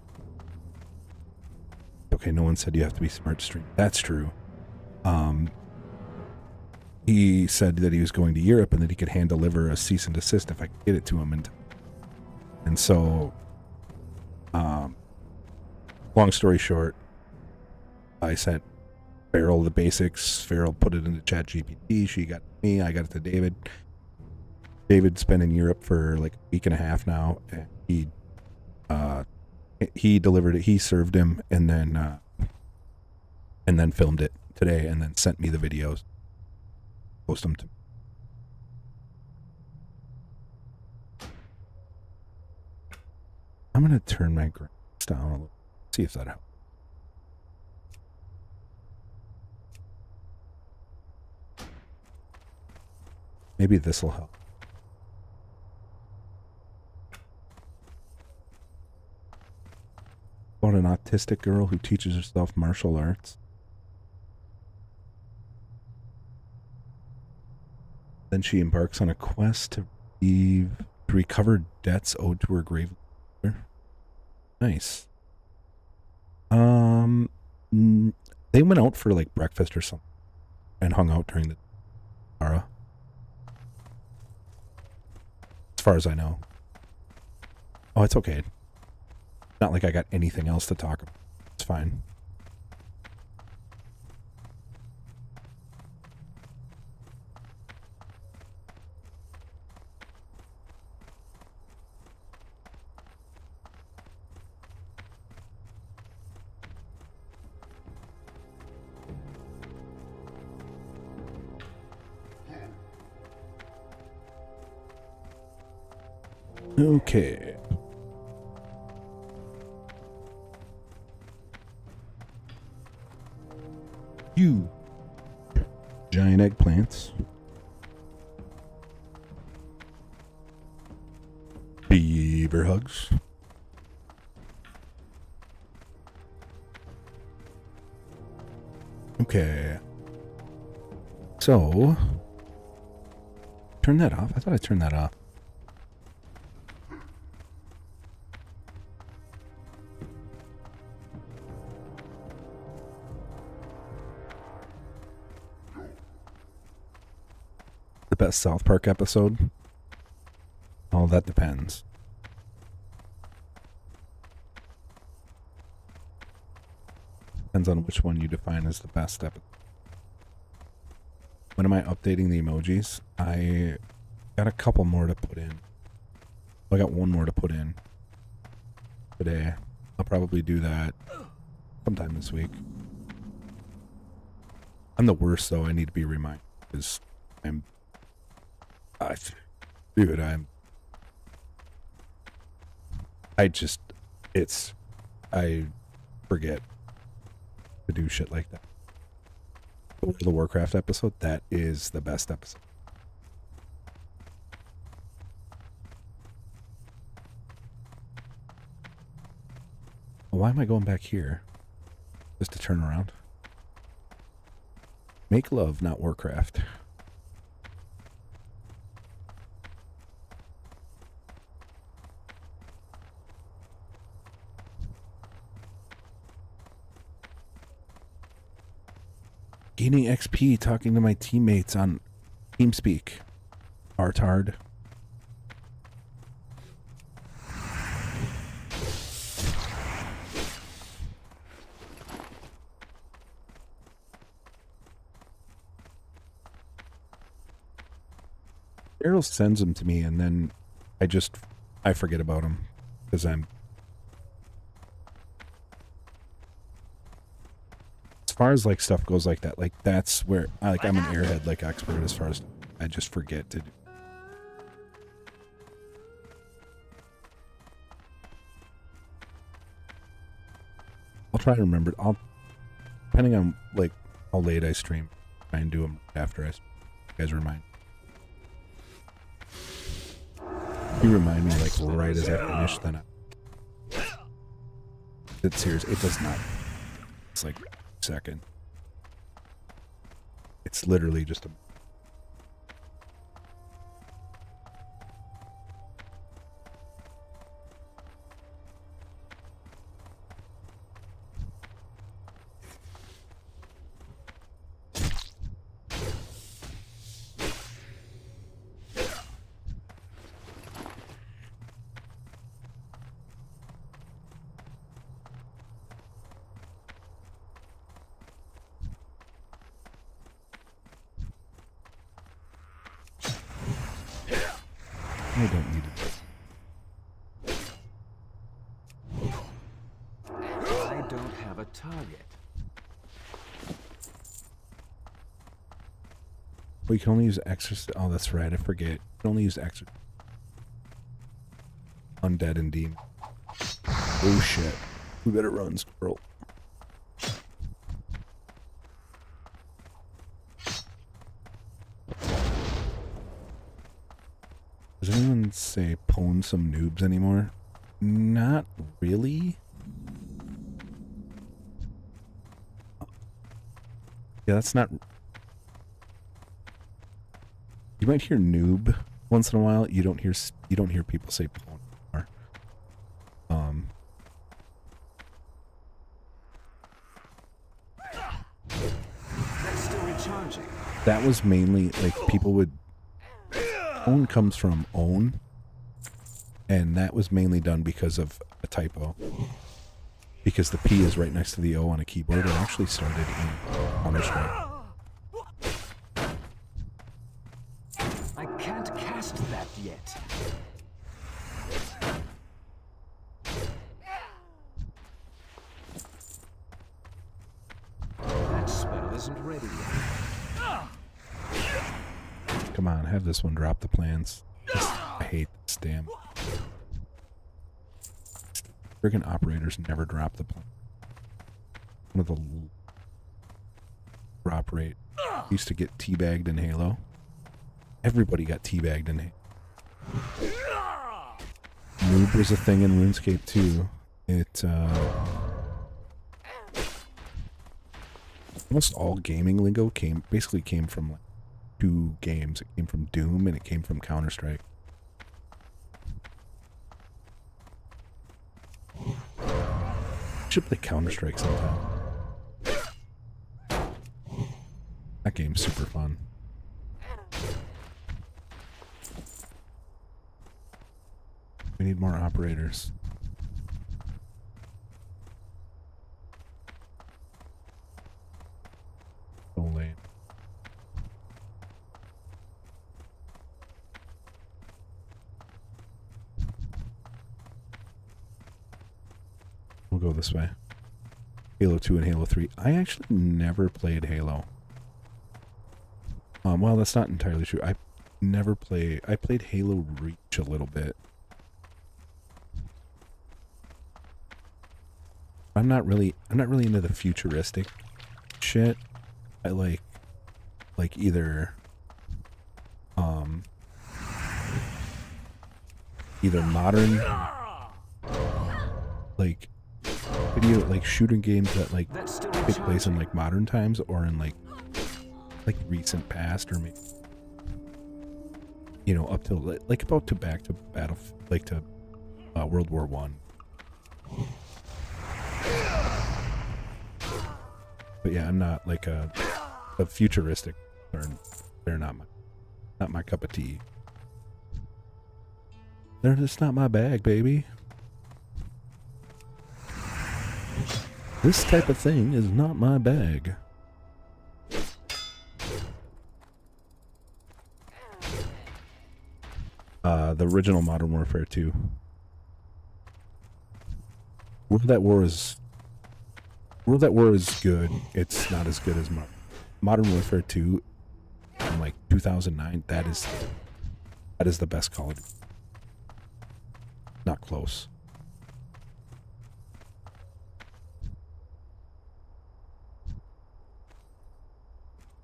Okay, no one said you have to be smart to stream. That's true. He said that he was going to Europe and that he could hand deliver a cease and desist if I could get it to him. And so, long story short, I sent Farrell the basics. Farrell put it into ChatGPT. She got it to me. I got it to David. David's been in Europe for like a week and a half now. And he delivered it. He served him and then filmed it today and then sent me the videos. Post them to me. I'm going to turn my graphics down a little. See if that helps. Maybe this will help. About an autistic girl who teaches herself martial arts. Then she embarks on a quest to recover debts owed to her grave. Nice. They went out for like breakfast or something and hung out during the Ara. As far as I know. Oh, it's okay. Not like I got anything else to talk about. It's fine. Okay. You giant eggplants. Beaver hugs. Okay. So, turn that off. I thought I turned that off. The best South Park episode? Oh, that depends. Depends on which one you define as the best episode. When am I updating the emojis? I got a couple more to put in. I got one more to put in today. I'll probably do that sometime this week. I'm the worst, though. I need to be reminded because I forget to do shit like that. The Warcraft episode, that is the best episode. Why am I going back here? Just to turn around? Make love, not Warcraft. Gaining XP talking to my teammates on TeamSpeak. Artard. Errol sends them to me and then I forget about them because I'm... As far as like stuff goes like that, like that's where I'm an airhead like expert as far as I just forget to do. I'll try to remember it. Depending on like how late I stream, try and do them after I stream. You guys remind. You remind me like right as I finish, then it's serious. It does not. It's like second. It's literally just a... I don't need it. I don't have a target. We can only use exorcist. Oh, that's right. I forget. You can only use exorcist. Undead and demon. Oh shit. We better run, squirrel. Does anyone say pwn some noobs anymore? Not really. Yeah, that's not... You might hear noob once in a while. You don't hear people say pwn anymore. That's still recharging. That was mainly like people would... Own comes from own, and that was mainly done because of a typo. Because the P is right next to the O on a keyboard. It actually started in Counter-Strike. I can't cast that yet. That spell isn't ready yet. Come on, have this one drop the plans. I hate this damn. Friggin' operators never drop the plan. One of the drop rate. Used to get teabagged in Halo. Everybody got teabagged in Halo. Noob was a thing in RuneScape too. It almost all gaming lingo basically came from like two games. It came from Doom and it came from Counter-Strike. Should play Counter-Strike sometime. That game's super fun. We need more operators. go this way. Halo 2 and Halo 3. I actually never played Halo. Well, that's not entirely true. I played Halo Reach a little bit. I'm not really into the futuristic shit. I like either modern like video, like shooting games that like take place in like modern times, or in like recent past, or maybe, you know, up till like about to back to battle, like to World War One. But yeah, I'm not like a futuristic. They're not my cup of tea. They're just not my bag, baby. This type of thing is not my bag. The original Modern Warfare 2. World at War is good. It's not as good as Modern Warfare 2 from like 2009. That is the best Call of Duty. Not close.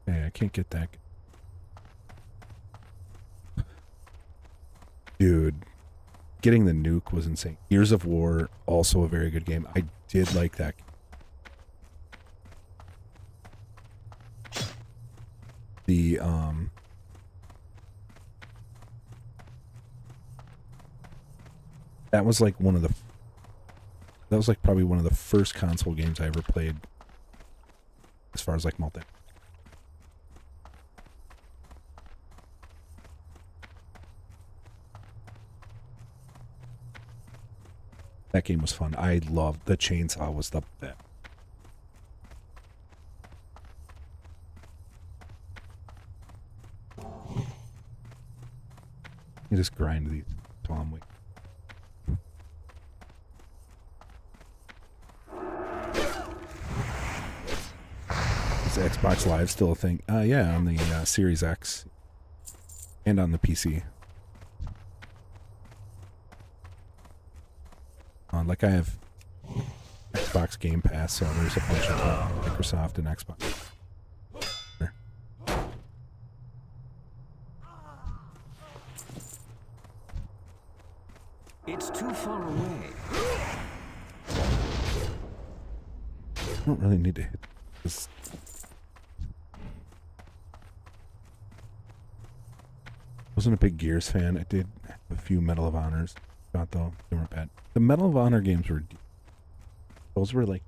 Hey, I can't get that. Dude, getting the nuke was insane. Gears of War, also a very good game. I did like that. The that was like probably one of the first console games I ever played as far as like multi. That game was fun. I loved the chainsaw, was the best. You just grind these while I'm waiting. Is Xbox Live still a thing? Yeah, on the Series X and on the PC. Like I have Xbox Game Pass, so there's a bunch of Microsoft and Xbox. There. It's too far away. I don't really need to hit this. Wasn't a big Gears fan. I did have a few Medal of Honors. Not though, they weren't bad. The Medal of Honor games were, those were like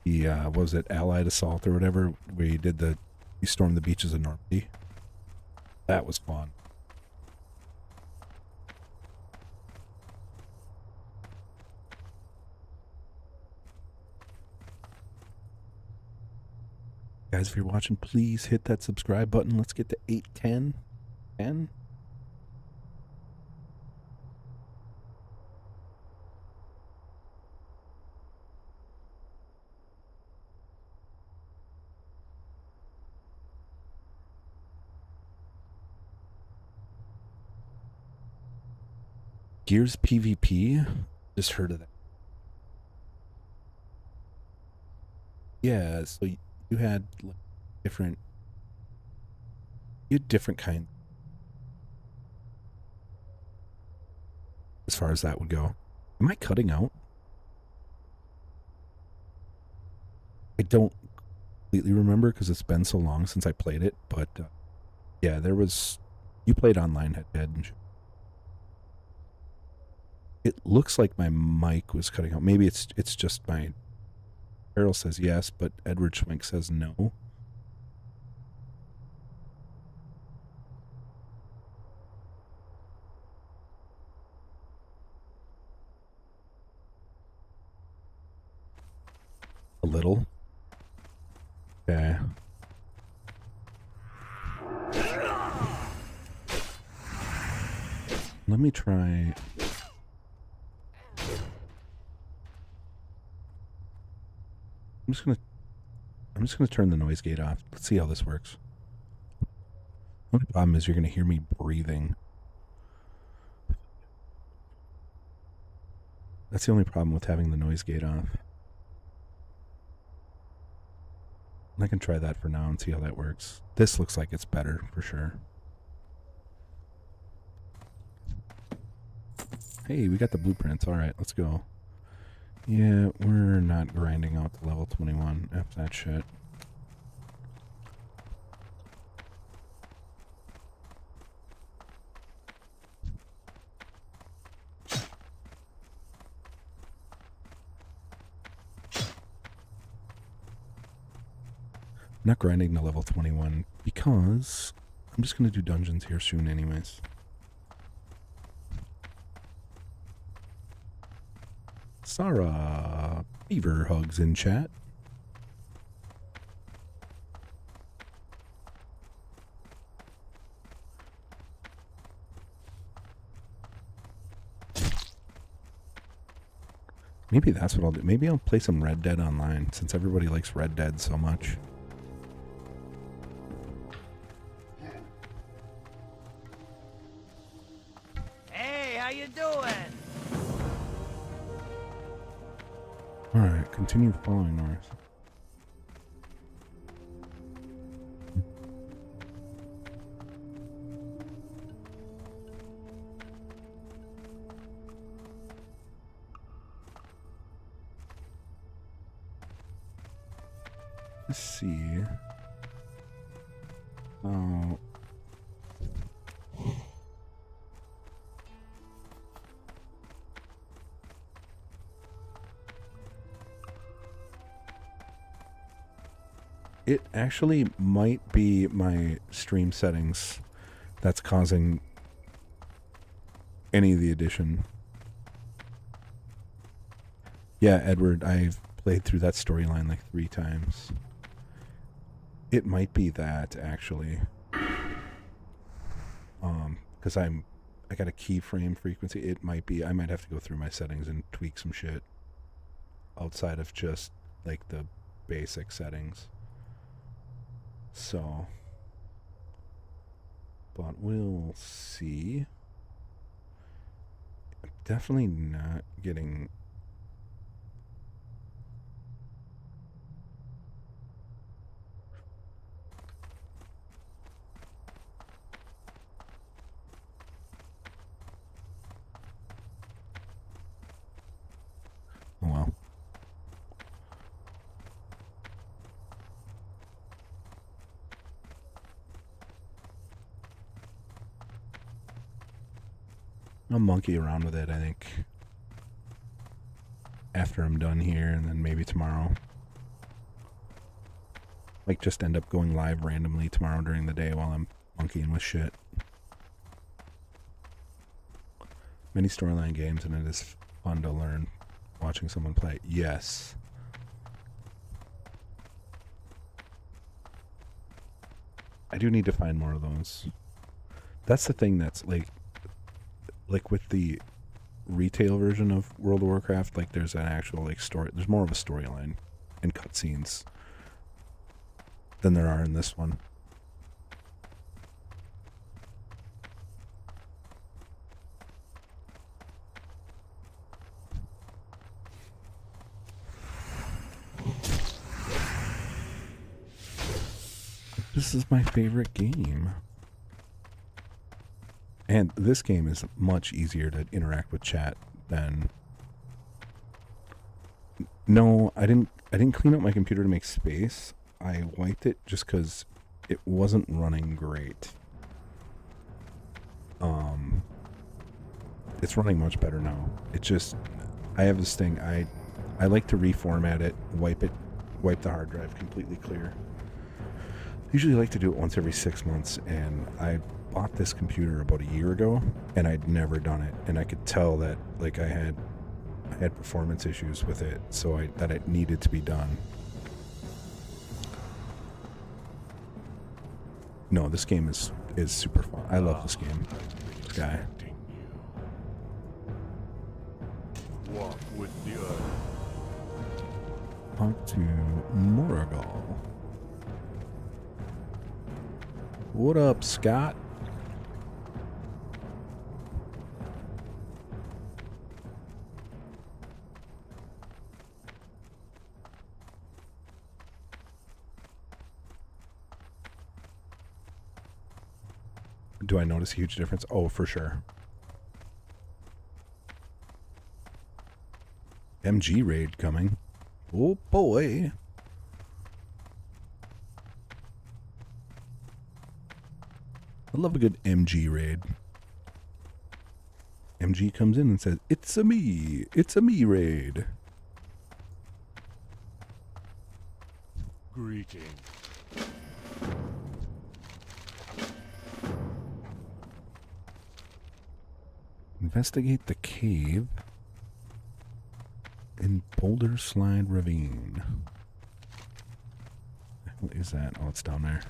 what was it, Allied Assault or whatever, where you stormed the beaches of Normandy. That was fun. Guys, if you're watching, please hit that subscribe button. Let's get to 810. 10. Gears PvP? Just heard of that. Yeah, so you had like different kinds as far as that would go. Am I cutting out? I don't completely remember because it's been so long since I played it, but yeah, you played online head-to-head and shit. It looks like my mic was cutting out. Maybe it's just mine. Carol says yes, but Edward Schwenk says no. A little. Okay. let me try. I'm just gonna turn the noise gate off. Let's see how this works. The only problem is you're gonna hear me breathing. That's the only problem with having the noise gate off. I can try that for now and see how that works. This looks like it's better for sure. Hey, we got the blueprints. All right, let's go. Yeah, we're not grinding out to level 21. F that shit. Not grinding to level 21 because I'm just going to do dungeons here soon anyways. Sarah Beaver hugs in chat. Maybe that's what I'll do. Maybe I'll play some Red Dead online since everybody likes Red Dead so much. Alright, continue following north. Let's see. Oh. It actually might be my stream settings that's causing any of the addition. Yeah, Edward, I've played through that storyline like 3 times. It might be that actually. Because I got a keyframe frequency. It might be. I might have to go through my settings and tweak some shit outside of just like the basic settings. So, but we'll see. I'm definitely not getting. Oh well. I'll monkey around with it, I think. After I'm done here, and then maybe tomorrow. Like, just end up going live randomly tomorrow during the day while I'm monkeying with shit. Many storyline games, and it is fun to learn watching someone play. Yes. I do need to find more of those. That's the thing that's like with the retail version of World of Warcraft, like there's an actual like story. There's more of a storyline and cutscenes than there are in this one. This is my favorite game. And this game is much easier to interact with chat than... No, I didn't clean up my computer to make space. I wiped it just because it wasn't running great. It's running much better now. It just... I have this thing. I like to reformat it, wipe the hard drive completely clear. Usually like to do it once every 6 months, and I bought this computer about a year ago, and I'd never done it, and I could tell that like I had performance issues with it, so that it needed to be done. No, this game is super fun. I love this game. Guy. the earth. Talk to Moragal. What up, Scott? Do I notice a huge difference? Oh, for sure. MG raid coming. Oh boy. I love a good MG raid. MG comes in and says, it's a me raid. Greeting. Investigate the cave in Boulder Slide Ravine. What is that? Oh, it's down there.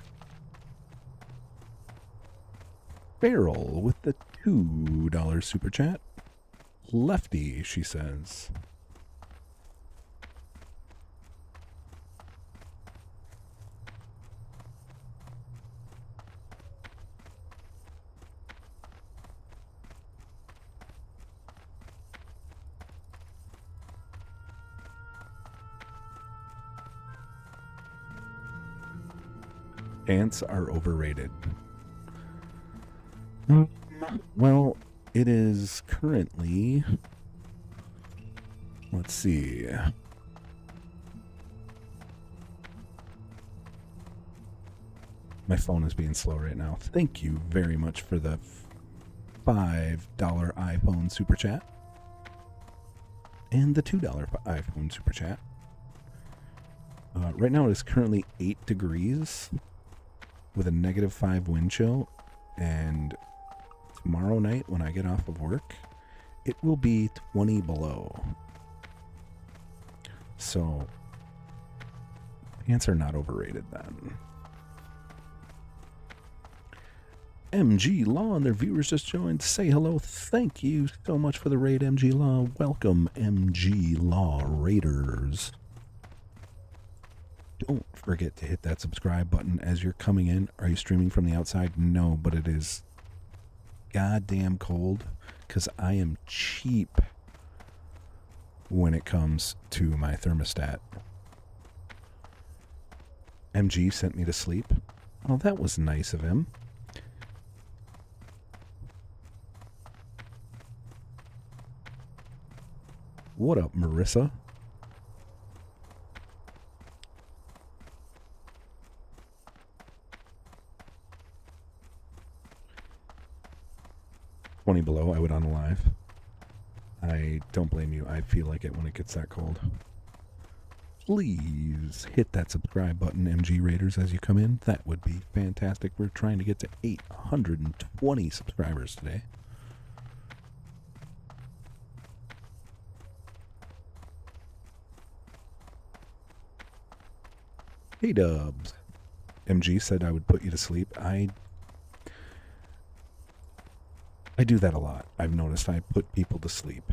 Barrel with the $2 super chat. Lefty, she says. Ants are overrated. Well, it is currently... Let's see. My phone is being slow right now. Thank you very much for the $5 iPhone super chat. And the $2 iPhone super chat. Right now it is currently 8 degrees with a -5 wind chill, and tomorrow night when I get off of work, it will be 20 below. So, ants are not overrated then. MG Law and their viewers just joined. Say hello. Thank you so much for the raid, MG Law. Welcome, MG Law Raiders. Don't forget to hit that subscribe button as you're coming in. Are you streaming from the outside? No, but it is goddamn cold because I am cheap when it comes to my thermostat. MG sent me to sleep. Oh, that was nice of him. What up, Marissa? Below, I would unalive. I don't blame you. I feel like it when it gets that cold. Please hit that subscribe button, MG Raiders, as you come in. That would be fantastic. We're trying to get to 820 subscribers today. Hey, Dubs. MG said I would put you to sleep. I do that a lot. I've noticed I put people to sleep.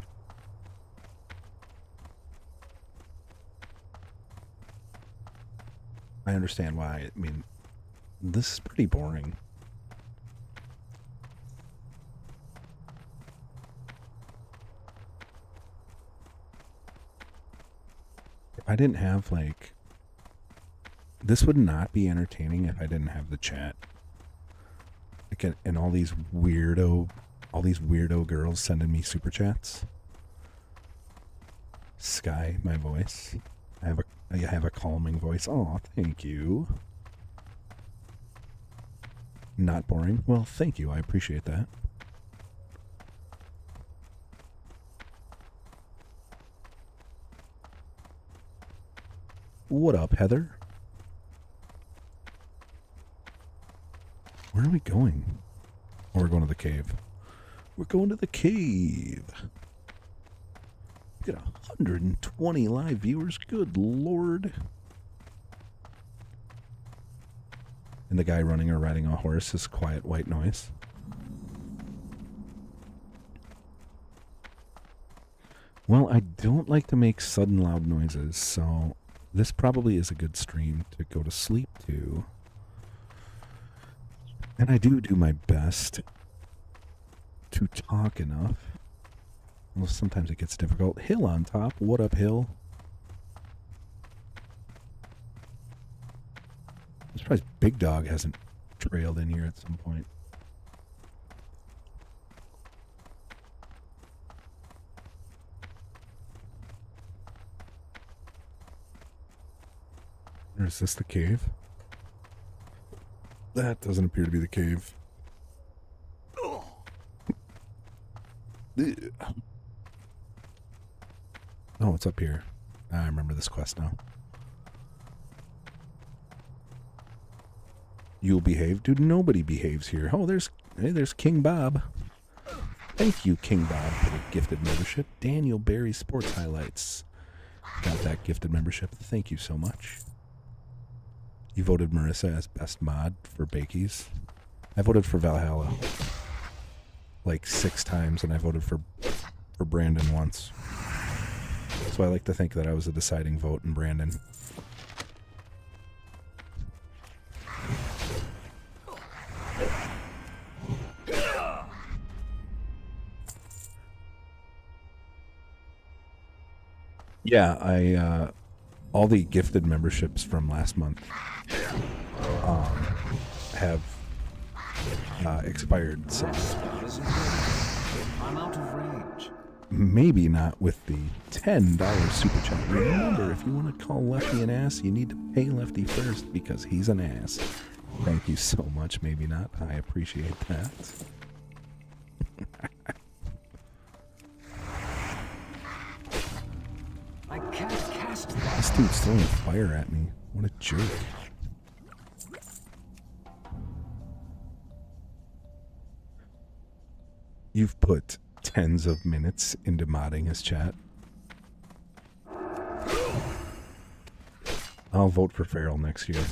I understand why. I mean, this is pretty boring. If I didn't have, like... This would not be entertaining if I didn't have the chat. Like, and all these weirdo girls sending me super chats. Sky, my voice. I have a calming voice. Oh, thank you. Not boring. Well, thank you. I appreciate that. What up, Heather? Where are we going? Oh, we're going to the cave. We're going to the cave. We got 120 live viewers. Good Lord. And the guy running or riding a horse is quiet white noise. Well, I don't like to make sudden loud noises, so this probably is a good stream to go to sleep to. And I do my best to talk enough. Well, sometimes it gets difficult. Hill on top. What up, Hill? I'm surprised Big Dog hasn't trailed in here at some point. Or is this the cave? That doesn't appear to be the cave. Oh, it's up here. I remember this quest now. You'll behave? Dude, nobody behaves here. Oh, there's King Bob. Thank you, King Bob, for the gifted membership. Daniel Barry Sports Highlights got that gifted membership. Thank you so much. You voted Marissa as best mod for Bakies. I voted for Valhalla like 6 times, and I voted for Brandon once. So I like to think that I was a deciding vote in Brandon. Yeah, I all the gifted memberships from last month have expired, so I'm out of range. maybe not with the $10 super chat. Remember, if you want to call Lefty an ass, you need to pay Lefty first because he's an ass. Thank you so much. Maybe not. I appreciate that. I can't cast that. This dude's throwing fire at me. What a jerk. You've put tens of minutes into modding his chat. I'll vote for Farrell next year.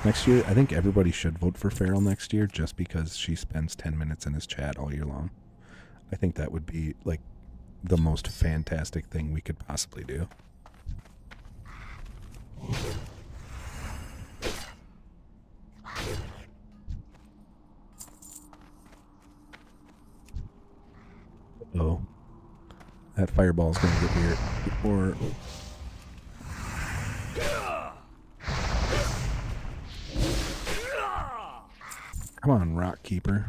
Next year, I think everybody should vote for Farrell next year just because she spends 10 minutes in his chat all year long. I think that would be like the most fantastic thing we could possibly do. Oh, that fireball's gonna get here before. Come on, Rock Keeper.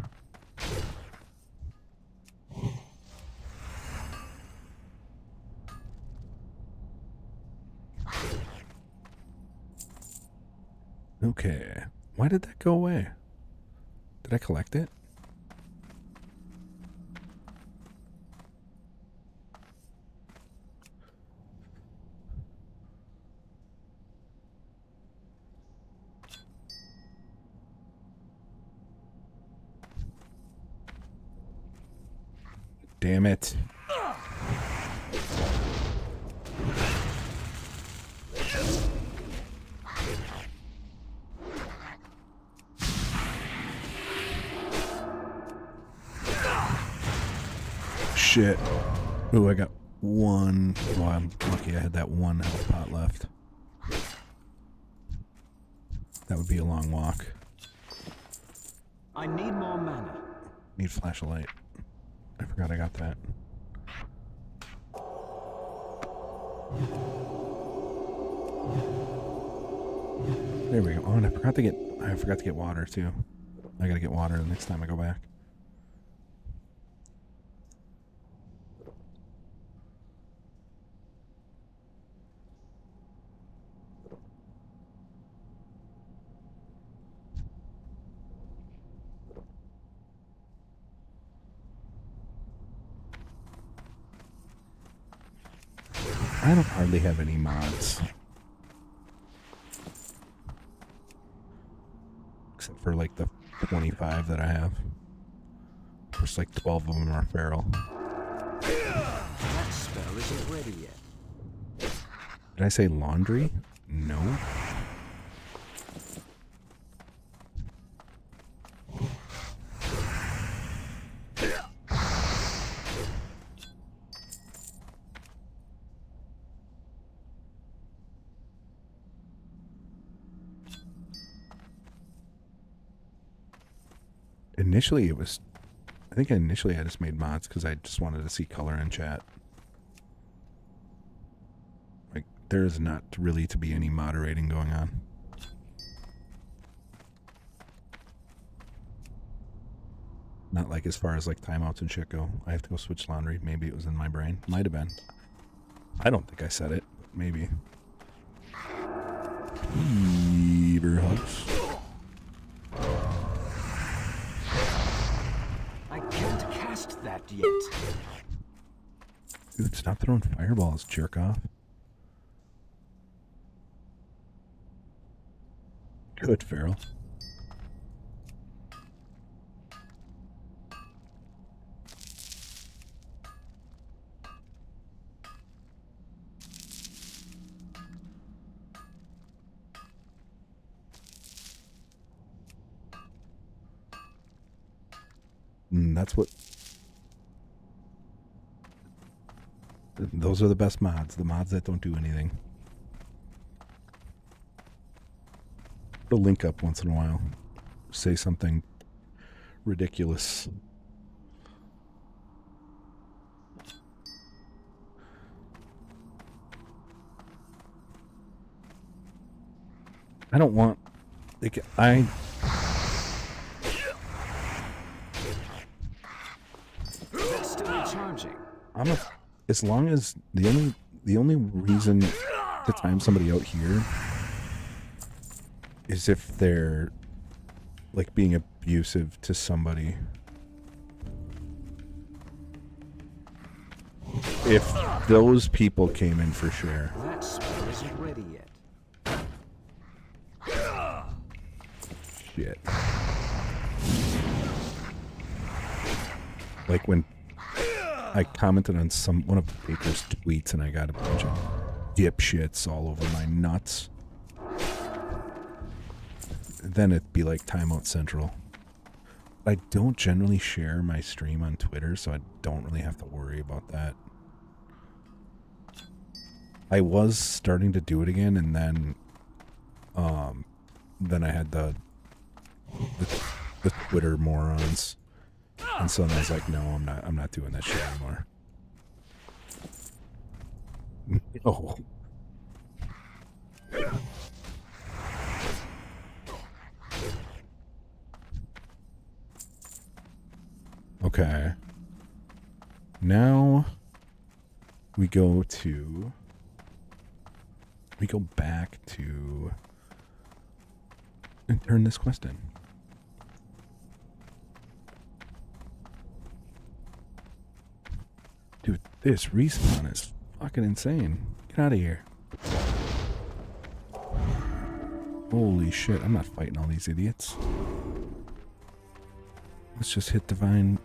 Okay. Why did that go away? Did I collect it? Damn it. Shit. Ooh, I got one. Well, I'm lucky I had that one health pot left. That would be a long walk. I need more mana. Need flashlight. I forgot I got that. There we go. Oh, and I forgot to get water too. I gotta get water the next time I go back. I don't hardly have any mods. Except for like the 25 that I have. Just like 12 of them are feral. That spell isn't ready yet. Did I say laundry? No. Initially, it was... I think initially I just made mods because I just wanted to see color in chat. Like, there's not really to be any moderating going on. Not like as far as like timeouts and shit go. I have to go switch laundry. Maybe it was in my brain. Might have been. I don't think I said it, but maybe. Beaver hugs. I can't cast that yet. Dude, stop throwing fireballs, jerk off. Good, Farrell. That's what... Those are the best mods. The mods that don't do anything. Put a link up once in a while. Say something ridiculous. I don't want... Like, Still recharging. as long as the only reason to time somebody out here is if they're like being abusive to somebody. If those people came in for sure. That spell isn't ready yet. Shit. Like when I commented on one of Baker's tweets and I got a bunch of dipshits all over my nuts. Then it'd be like Timeout Central. I don't generally share my stream on Twitter, so I don't really have to worry about that. I was starting to do it again, and then I had the Twitter morons. And so then I was like, no, I'm not doing that shit anymore. No. Okay. Now we go back to and turn this quest in. Dude, this respawn is fucking insane. Get out of here. Holy shit, I'm not fighting all these idiots. Let's just hit divine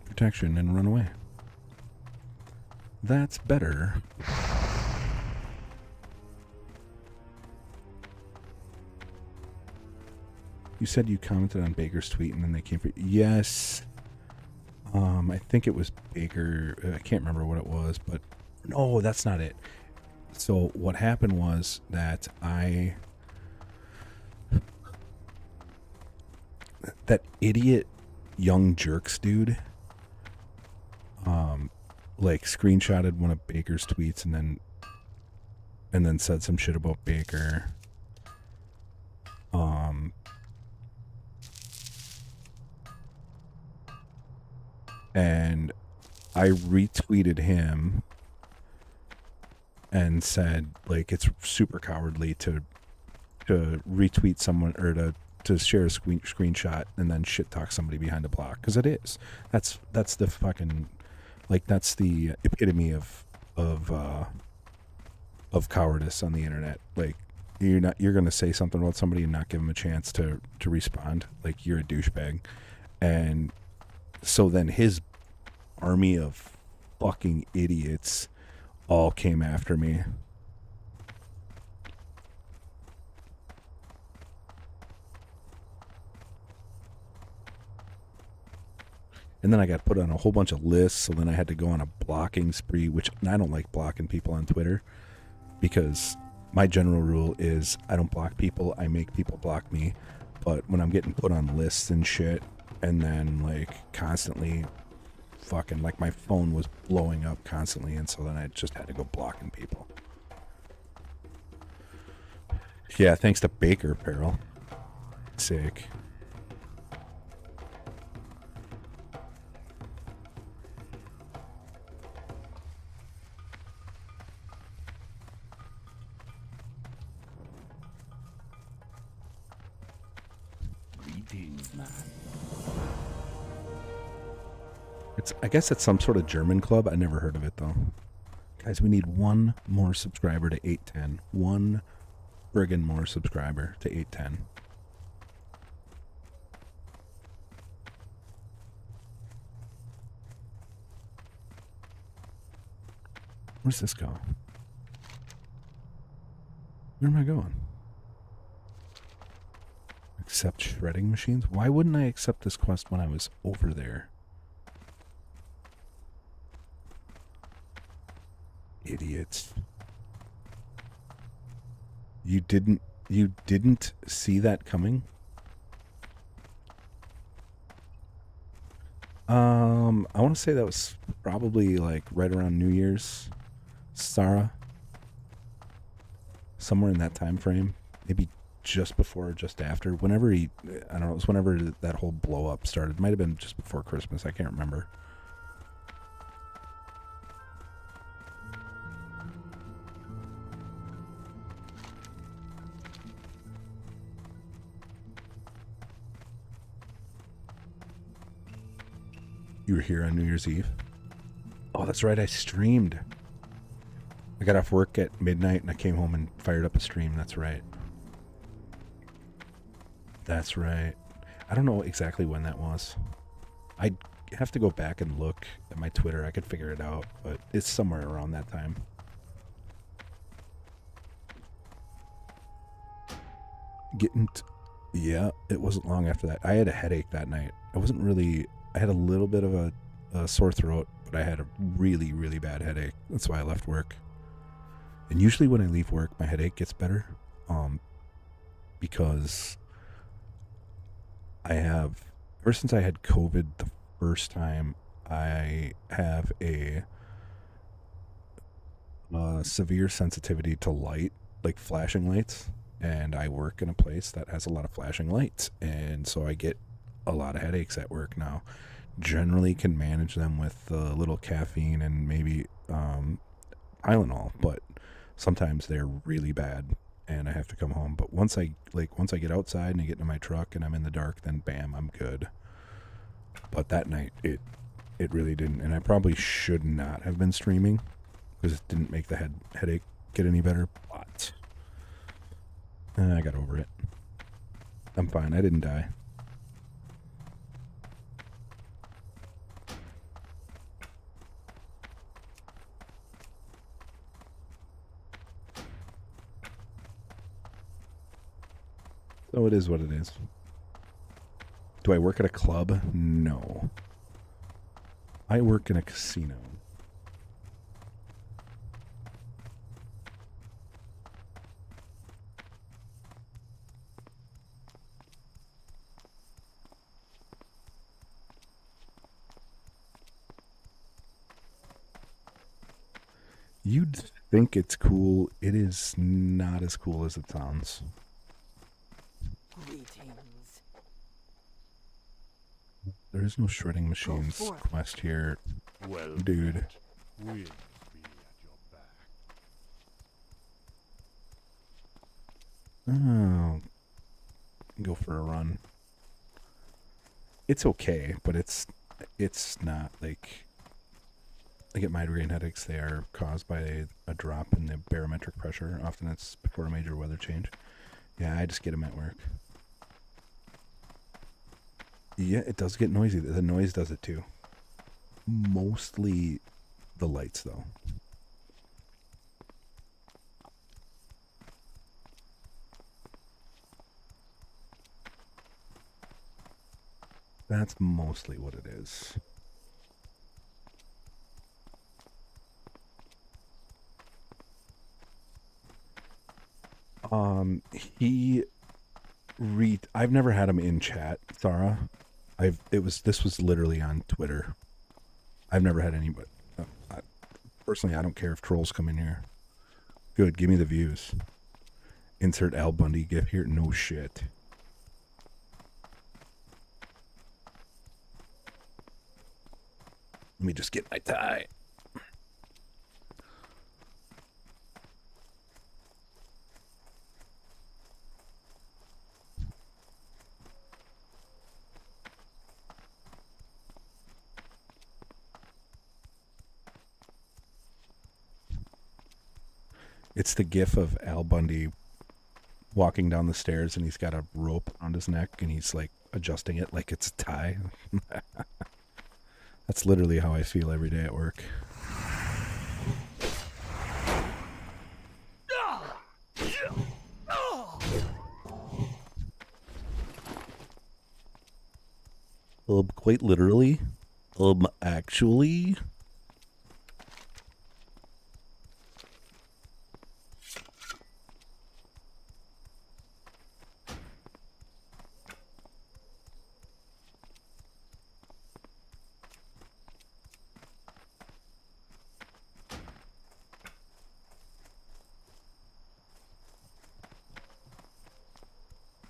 protection and run away. That's better. You said you commented on Baker's tweet and then they came for... Yes. I think it was Baker. I can't remember what it was, but... No, that's not it. So what happened was that that idiot young jerks dude like screenshotted one of Baker's tweets and then said some shit about Baker. And I retweeted him and said, like, it's super cowardly to retweet someone or to share a screenshot and then shit talk somebody behind a block, because it is. That's the fucking, like, that's the epitome of cowardice on the internet. Like, you're gonna say something about somebody and not give them a chance to respond. Like, you're a douchebag. And so then his army of fucking idiots all came after me. And then I got put on a whole bunch of lists, so then I had to go on a blocking spree, which I don't like blocking people on Twitter, because my general rule is I don't block people, I make people block me. But when I'm getting put on lists and shit, and then like constantly fucking like my phone was blowing up constantly, and so then I just had to go blocking people. Yeah, thanks to Baker Apparel. Sick. Greetings, man. I guess it's some sort of German club. I never heard of it though. Guys, we need one more subscriber to 810. One friggin' more subscriber to 810. Where's this go? Where am I going? Accept shredding machines? Why wouldn't I accept this quest when I was over there? Idiots. You didn't see that coming? I want to say that was probably like right around New Year's, Sarah. Somewhere in that time frame, maybe just before or just after. Whenever I don't know, it was whenever that whole blow up started. Might have been just before Christmas. I can't remember. You were here on New Year's Eve? Oh, that's right. I streamed. I got off work at midnight and I came home and fired up a stream. That's right. That's right. I don't know exactly when that was. I'd have to go back and look at my Twitter. I could figure it out, but it's somewhere around that time. Yeah, it wasn't long after that. I had a headache that night. I had a little bit of a sore throat, but I had a really, really bad headache. That's why I left work. And usually when I leave work, my headache gets better. Because ever since I had COVID the first time, I have a severe sensitivity to light, like flashing lights. And I work in a place that has a lot of flashing lights. And so I get a lot of headaches at work now. Generally can manage them with a little caffeine and maybe Tylenol, but sometimes they're really bad and I have to come home. But once I get outside and I get into my truck and I'm in the dark, then bam, I'm good. But that night it really didn't, and I probably should not have been streaming because it didn't make the headache get any better, but I got over it. I'm fine. I didn't die. So it is what it is. Do I work at a club? No. I work in a casino. You'd think it's cool. It is not as cool as it sounds. Greetings. There is no shredding machines quest here, Well, dude. we'll be at your back. Oh, go for a run. It's okay, but it's not like I get migraine headaches. They are caused by a drop in the barometric pressure. Often it's before a major weather change. Yeah, I just get them at work. Yeah, it does get noisy. The noise does it too. Mostly the lights, though. That's mostly what it is. He I've never had them in chat, Sarah. This was literally on Twitter. I've never had anybody. Personally, I don't care if trolls come in here. Good, give me the views. Insert Al Bundy gif here. No shit. Let me just get my tie. It's the gif of Al Bundy walking down the stairs and he's got a rope on his neck and he's like adjusting it like it's a tie. That's literally how I feel every day at work. Quite literally. Actually.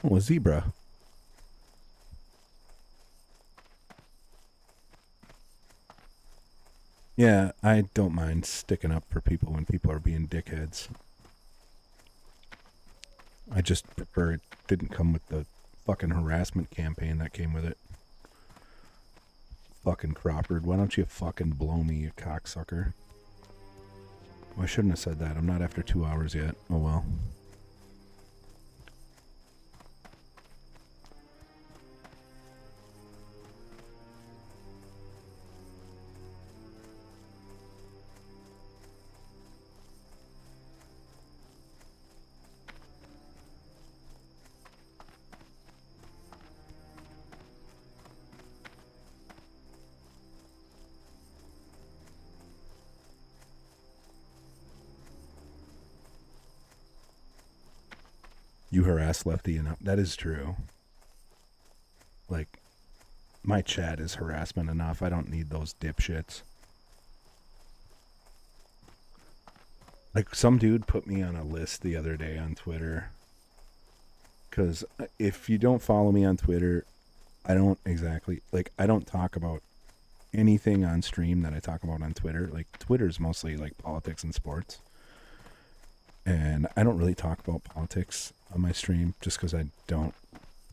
Oh, a zebra. Yeah, I don't mind sticking up for people when people are being dickheads. I just prefer it didn't come with the fucking harassment campaign that came with it. Fucking Crawford, why don't you fucking blow me, you cocksucker? Well, I shouldn't have said that. I'm not after 2 hours yet. Oh well. You harass Lefty enough. That is true. Like, my chat is harassment enough. I don't need those dipshits. Like, some dude put me on a list the other day on Twitter. Because if you don't follow me on Twitter, I don't exactly... Like, I don't talk about anything on stream that I talk about on Twitter. Like, Twitter's mostly, like, politics and sports. And I don't really talk about politics on my stream just because I don't...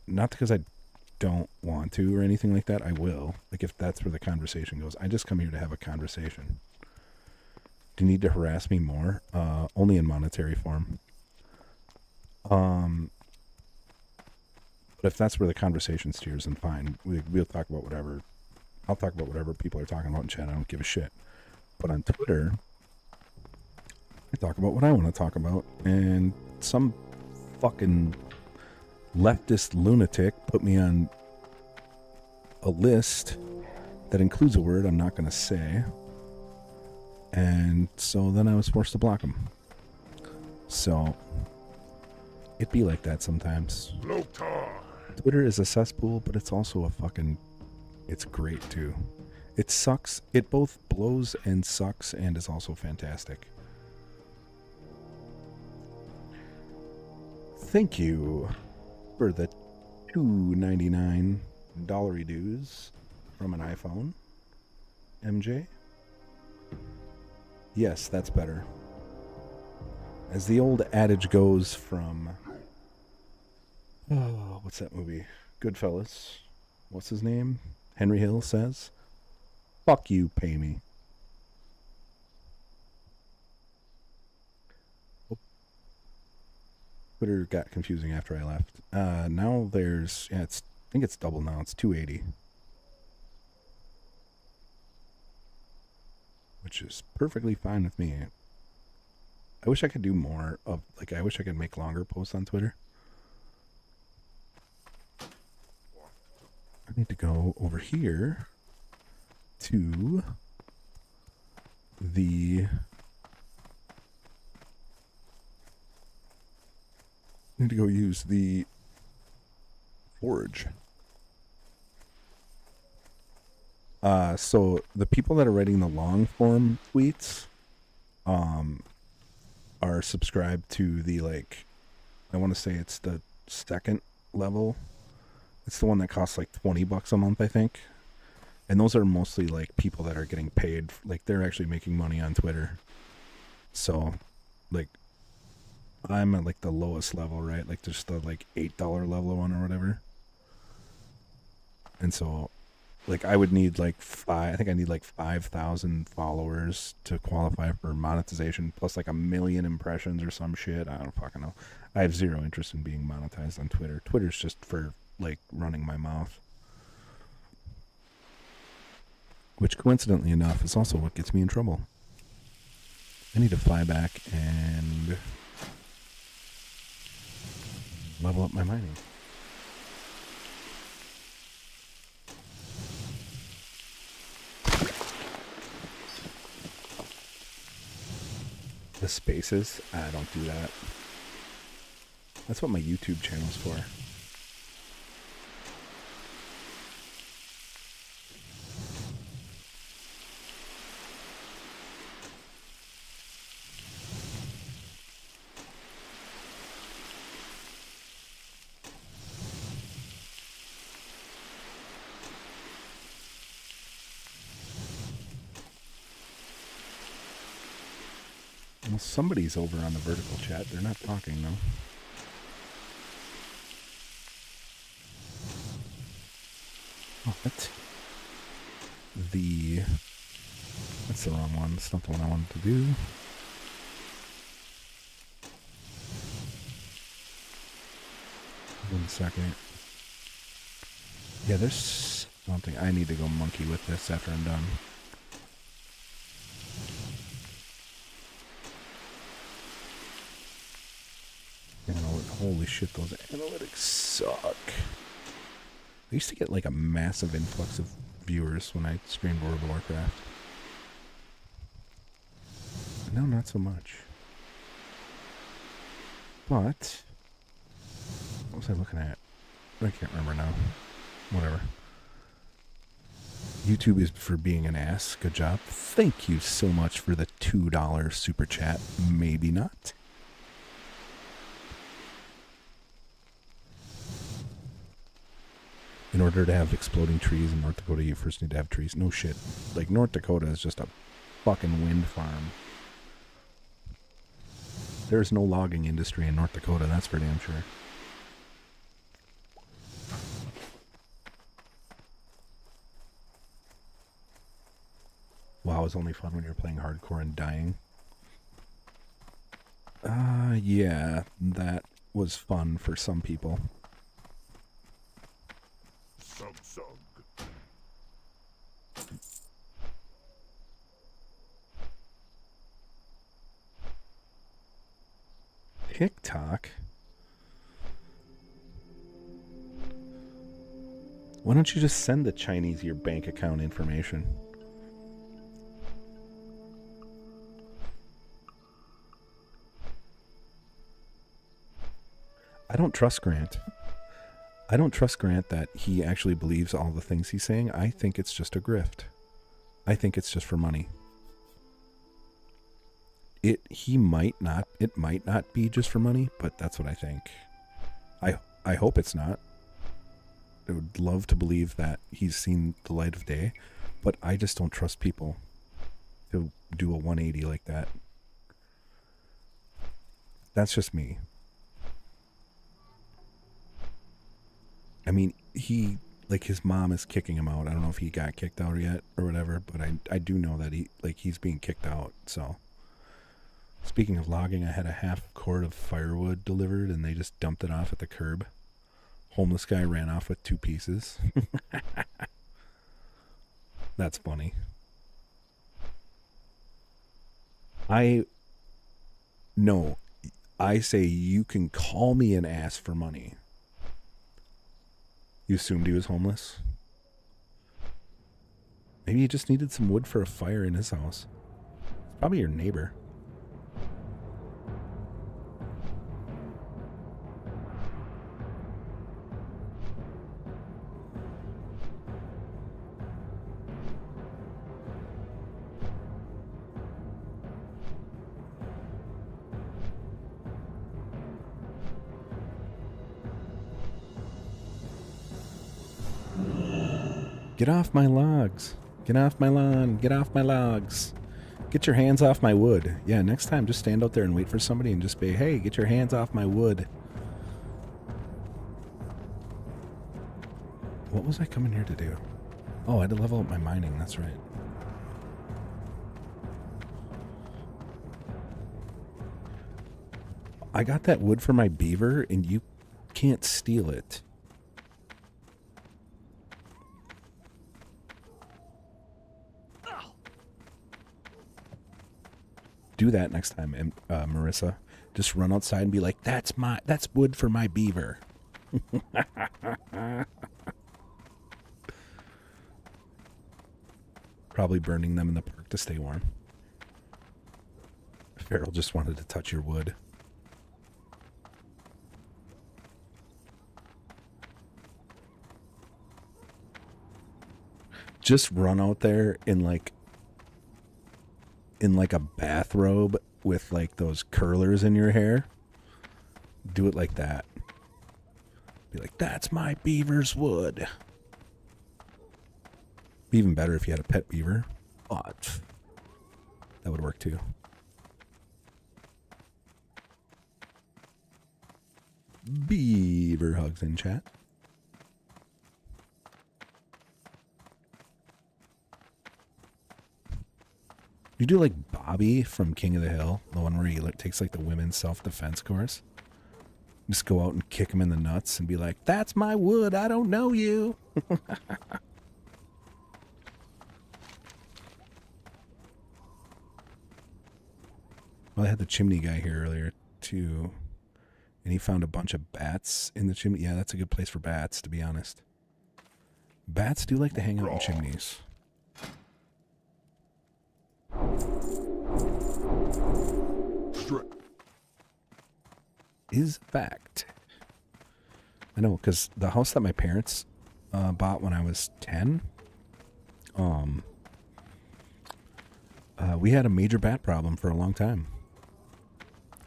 Not because I don't want to or anything like that. I will. Like, if that's where the conversation goes. I just come here to have a conversation. Do you need to harass me more? Only in monetary form. But if that's where the conversation steers, then fine. We'll talk about whatever. I'll talk about whatever people are talking about in chat. I don't give a shit. But on Twitter, I talk about what I want to talk about. And some fucking leftist lunatic put me on a list that includes a word I'm not going to say. And so then I was forced to block him. So it be like that sometimes. Twitter is a cesspool, but it's also a fucking... It's great too. It sucks. It both blows and sucks and is also fantastic. Thank you for the $2.99 dollary dues from an iPhone. MJ? Yes, that's better. As the old adage goes from... Oh, what's that movie? Goodfellas. What's his name? Henry Hill says, "Fuck you, pay me." Twitter got confusing after I left. Now there's... Yeah, I think it's double now. It's 280. Which is perfectly fine with me. I wish I could do more of... Like, I wish I could make longer posts on Twitter. I need to go over here to the... I need to go use the Forge. So the people that are writing the long form tweets, are subscribed to the, like, I want to say it's the second level. It's the one that costs like $20 a month, I think. And those are mostly like people that are getting paid, like they're actually making money on Twitter. So, like, I'm at like the lowest level, right? Like just the like $8 level one or whatever. And so, like, I would need like I think I need like 5,000 followers to qualify for monetization, plus like 1 million impressions or some shit. I don't fucking know. I have zero interest in being monetized on Twitter. Twitter's just for like running my mouth. Which, coincidentally enough, is also what gets me in trouble. I need to fly back and level up my mining. The spaces? I don't do that. That's what my YouTube channel's for. Well, somebody's over on the vertical chat. They're not talking, though. Oh, that's the wrong one. It's not the one I wanted to do. One second. Yeah, there's something. I need to go monkey with this after I'm done. Holy shit, those analytics suck. I used to get like a massive influx of viewers when I streamed World of Warcraft. Now not so much. But what was I looking at? I can't remember now. Whatever. YouTube is for being an ass. Good job. Thank you so much for the $2 super chat. Maybe not. In order to have exploding trees in North Dakota, you first need to have trees. No shit. Like, North Dakota is just a fucking wind farm. There's no logging industry in North Dakota, that's for damn sure. WoW is only fun when you're playing hardcore and dying. Yeah, that was fun for some people. Sug. TikTok? Why don't you just send the Chinese your bank account information? I don't trust Grant. I don't trust Grant that he actually believes all the things he's saying. I think it's just a grift. I think it's just for money. It might not be just for money, but that's what I think. I hope it's not. I would love to believe that he's seen the light of day, but I just don't trust people to do a 180 like that. That's just me. I mean, his mom is kicking him out. I don't know if he got kicked out yet or whatever, but I do know that he's being kicked out. So, speaking of logging, I had a half cord of firewood delivered and they just dumped it off at the curb. Homeless guy ran off with 2 pieces. That's funny. I say you can call me an ass for money. You assumed he was homeless? Maybe he just needed some wood for a fire in his house. It's probably your neighbor. Get off my logs. Get off my lawn. Get off my logs. Get your hands off my wood. Yeah, next time just stand out there and wait for somebody and just be, hey, get your hands off my wood. What was I coming here to do? Oh, I had to level up my mining. That's right. I got that wood for my beaver, and you can't steal it. Do that next time, Marissa. Just run outside and be like, that's wood for my beaver. Probably burning them in the park to stay warm. Farrell just wanted to touch your wood. Just run out there in like a bathrobe with like those curlers in your hair. Do it like that. Be like, that's my beaver's wood. Be even better if you had a pet beaver. Oh, that would work too. Beaver hugs in chat. You do like Bobby from King of the Hill, the one where he takes like the women's self-defense course. Just go out and kick him in the nuts and be like, that's my wood, I don't know you. Well, I had the chimney guy here earlier too, and he found a bunch of bats in the chimney. Yeah, that's a good place for bats, to be honest. Bats do like to hang out in chimneys. Is fact. I know, because the house that my parents bought when I was 10, we had a major bat problem for a long time.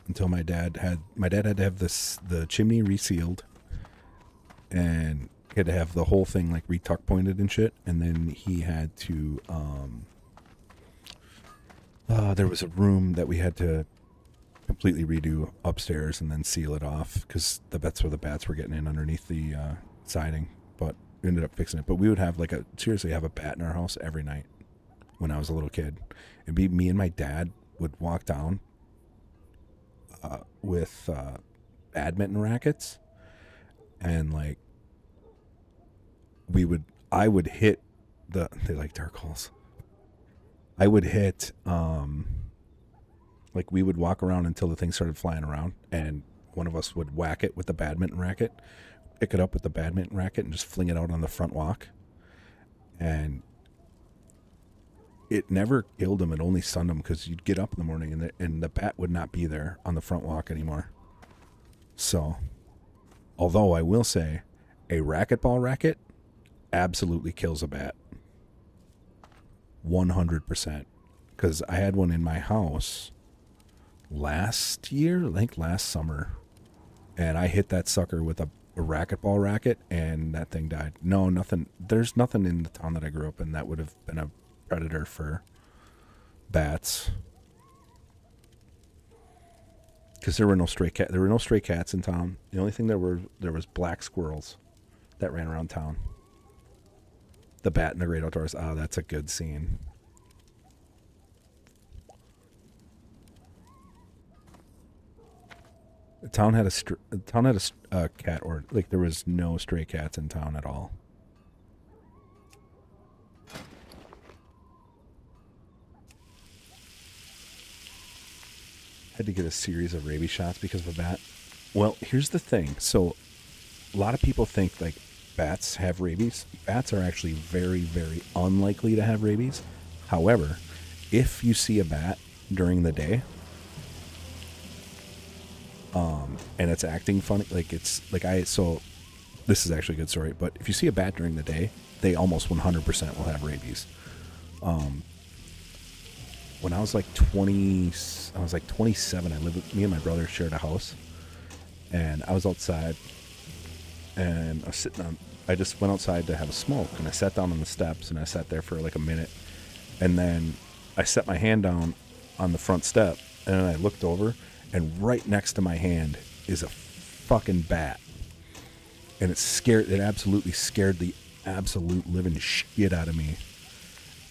Until my dad had to have the chimney resealed, and he had to have the whole thing like retuck pointed and shit, and then he had to there was a room that we had to completely redo upstairs and then seal it off because that's where the bats were getting in underneath the siding. But we ended up fixing it. But we would have seriously have a bat in our house every night when I was a little kid. It'd be me and my dad would walk down with badminton rackets, and like I would hit they like dark holes. I would hit like we would walk around until the thing started flying around, and one of us would whack it with the badminton racket, pick it up with the badminton racket, and just fling it out on the front walk. And it never killed him. It only stunned him because you'd get up in the morning and the bat would not be there on the front walk anymore. So, although I will say, a racquetball racket absolutely kills a bat. 100%. Because I had one in my house last year, I think last summer, and I hit that sucker with a racquetball racket, and that thing died. No, nothing. There's nothing in the town that I grew up in that would have been a predator for bats, because there were no stray cats in town. The only thing there was black squirrels that ran around town. The Bat in the Great Outdoors. Ah, that's a good scene. The town had a cat, or like there was no stray cats in town at all. Had to get a series of rabies shots because of a bat. Well, here's the thing. So a lot of people think like bats have rabies. Bats are actually very, very unlikely to have rabies. However, if you see a bat during the day, and it's acting funny, so this is actually a good story, but if you see a bat during the day, they almost 100% will have rabies. When I was like 27, me and my brother shared a house, and I was outside, and I was sitting I just went outside to have a smoke, and I sat down on the steps, and I sat there for like a minute, and then I set my hand down on the front step, and then I looked over, and right next to my hand is a fucking bat. And it absolutely scared the absolute living shit out of me.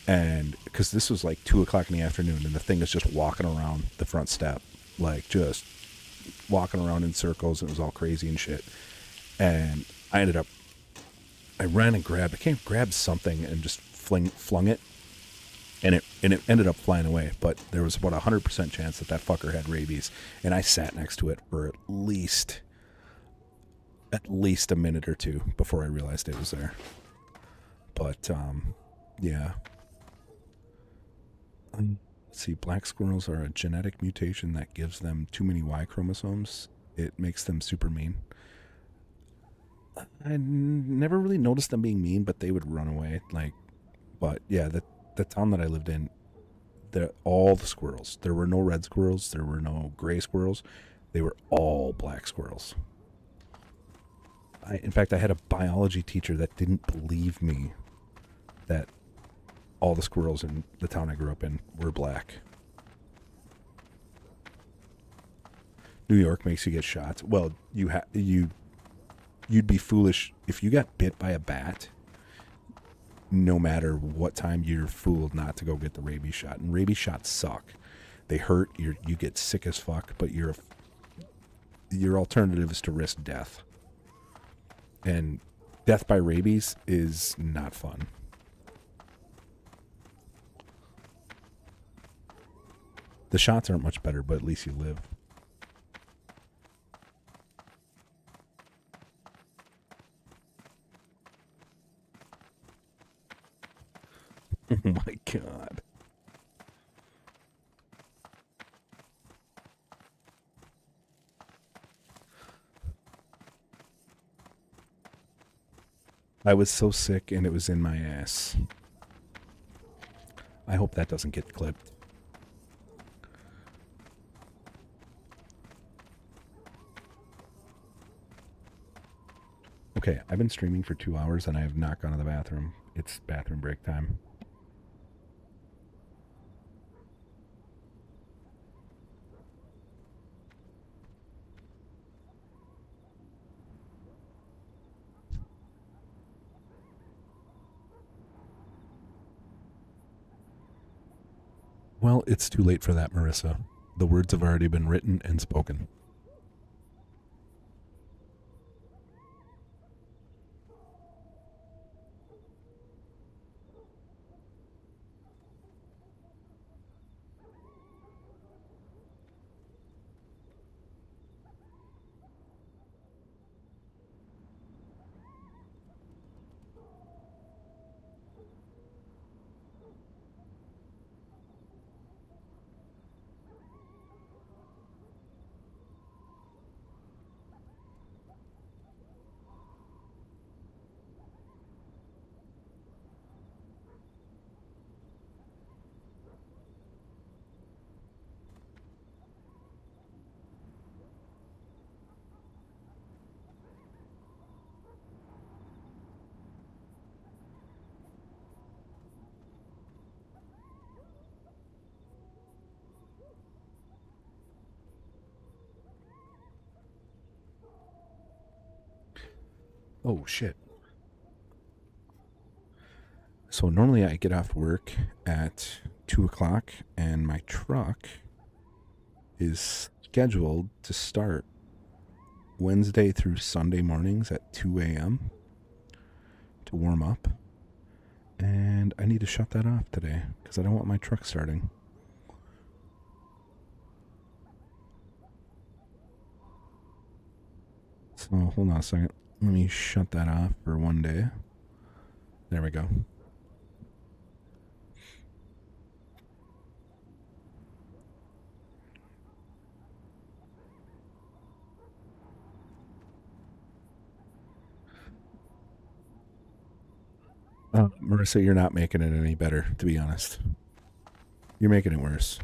And because this was like 2 o'clock in the afternoon, and the thing is just walking around the front step, like just walking around in circles, and it was all crazy and shit. And I ran and grabbed something and just flung it, and it ended up flying away. But there was about 100% chance that fucker had rabies, and I sat next to it for at least a minute or two before I realized it was there. But yeah. Let's see, black squirrels are a genetic mutation that gives them too many Y chromosomes. It makes them super mean. I never really noticed them being mean, but they would run away. But yeah, the town that I lived in, all the squirrels. There were no red squirrels. There were no gray squirrels. They were all black squirrels. In fact, I had a biology teacher that didn't believe me that all the squirrels in the town I grew up in were black. New York makes you get shots. Well, you'd be foolish if you got bit by a bat. No matter what time, you're fooled not to go get the rabies shot. And rabies shots suck. They hurt. You get sick as fuck. But your alternative is to risk death. And death by rabies is not fun. The shots aren't much better, but at least you live. Oh my God. I was so sick and it was in my ass. I hope that doesn't get clipped. Okay, I've been streaming for 2 hours and I have not gone to the bathroom. It's bathroom break time. Well, it's too late for that, Marissa. The words have already been written and spoken. Oh, shit. So normally I get off work at 2 o'clock and my truck is scheduled to start Wednesday through Sunday mornings at 2 a.m. to warm up. And I need to shut that off today because I don't want my truck starting. So hold on a second. Let me shut that off for one day. There we go. Marissa, you're not making it any better, to be honest. You're making it worse.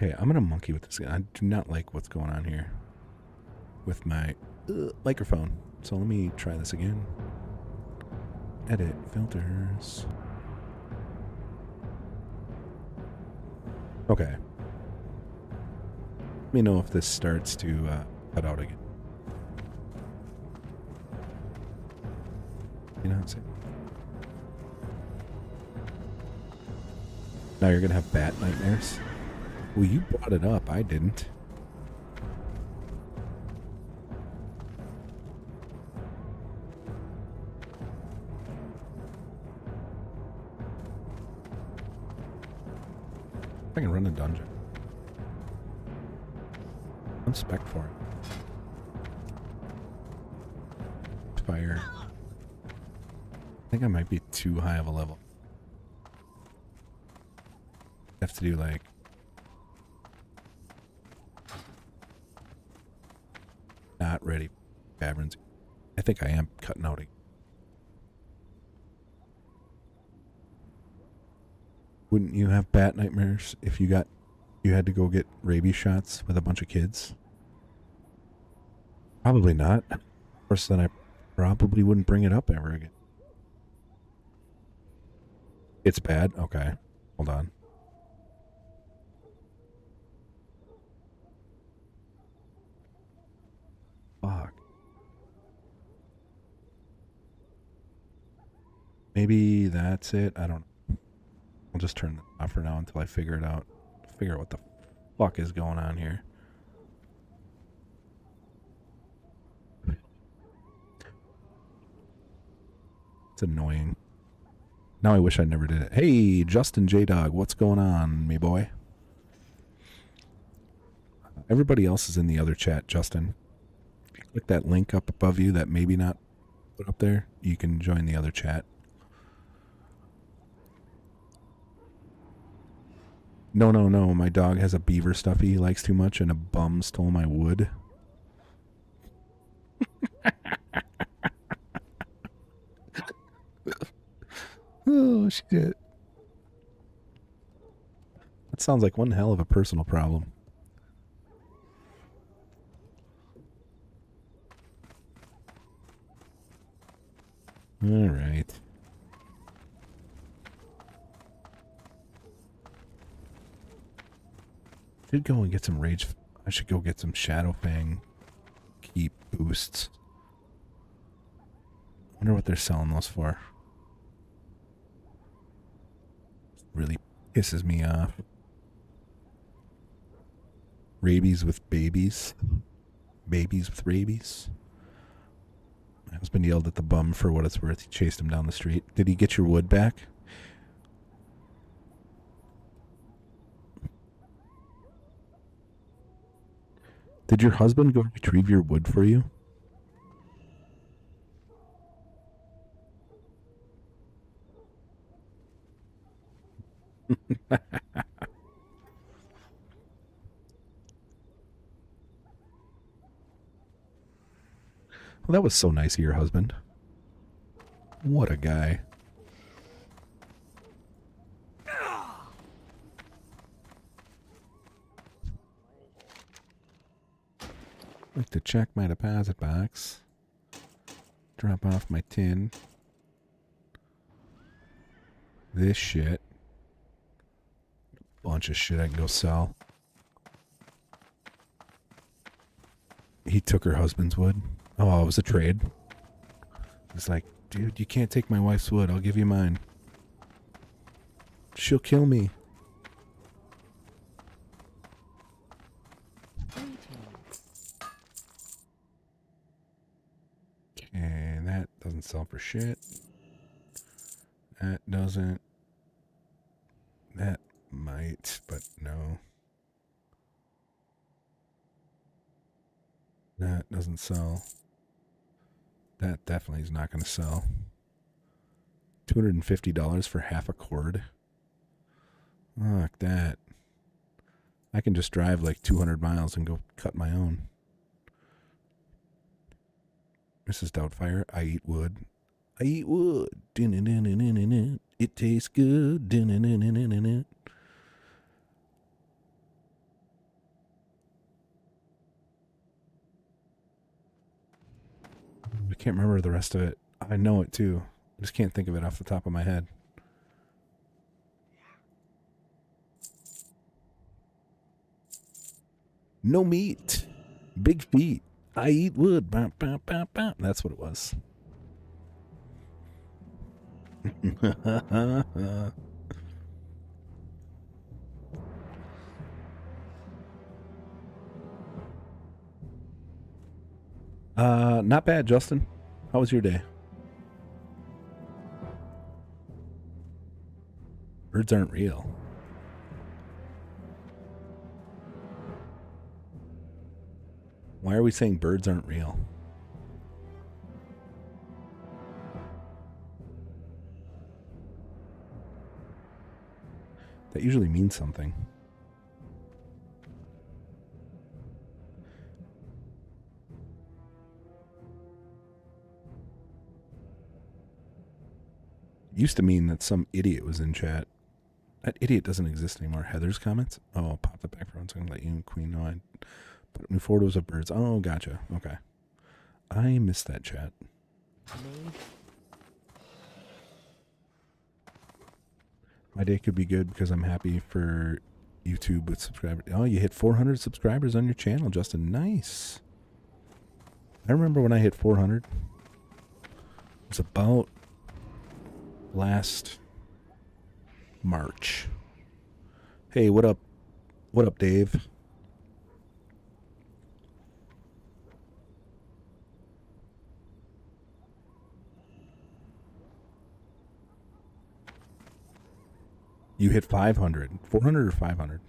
Okay, I'm gonna monkey with this. I do not like what's going on here with my microphone. So let me try this again. Edit filters. Okay. Let me know if this starts to cut out again. You know what I'm saying? Now you're gonna have bat nightmares? Well, you brought it up. I didn't. I can run a dungeon. I'm spec for it. Fire. I think I might be too high of a level. Have to do like not ready caverns. I think I am cutting out again. Wouldn't you have bat nightmares if you had to go get rabies shots with a bunch of kids? Probably not. Of course, then I probably wouldn't bring it up ever again. It's bad? Okay. Hold on. Fuck. Maybe that's it. I don't know. I'll just turn it off for now until I figure it out. Figure out what the fuck is going on here. It's annoying. Now I wish I never did it. Hey, Justin J-Dog, what's going on, me boy? Everybody else is in the other chat, Justin. If you click that link up above you that maybe not put up there, you can join the other chat. No, no, no. My dog has a beaver stuffy he likes too much, and a bum stole my wood. Oh, shit. That sounds like one hell of a personal problem. All right. Should go and get some rage. I should go get some Shadowfang keep boosts. Wonder what they're selling those for. Really pisses me off. Rabies with babies. Babies with rabies. My husband yelled at the bum for what it's worth. He chased him down the street. Did he get your wood back? Did your husband go retrieve your wood for you? Well, that was so nice of your husband. What a guy. Like to check my deposit box. Drop off my tin. This shit. Bunch of shit I can go sell. He took her husband's wood. Oh, it was a trade. It's like, dude, you can't take my wife's wood. I'll give you mine. She'll kill me. Okay, that doesn't sell for shit. That doesn't. That might, but no. That doesn't sell. That definitely is not going to sell. $250 for half a cord. Fuck that. I can just drive like 200 miles and go cut my own. Mrs. Doubtfire, I eat wood. I eat wood. It tastes good. can't remember the rest of it. I know it too. I just can't think of it off the top of my head. No meat. Big feet. I eat wood. Bam, bam, bam, bam. That's what it was. Not bad, Justin. How was your day? Birds aren't real. Why are we saying birds aren't real? That usually means something. It used to mean that some idiot was in chat. That idiot doesn't exist anymore. Heather's comments? Oh, I'll pop that back for 1 second. Let you and Queen know I put new photos of birds. Oh, gotcha. Okay. I missed that chat. My day could be good because I'm happy for YouTube with subscribers. Oh, you hit 400 subscribers on your channel, Justin. Nice. I remember when I hit 400. It was about last March. Hey, what up? What up, Dave? You hit 500. 400 or 500?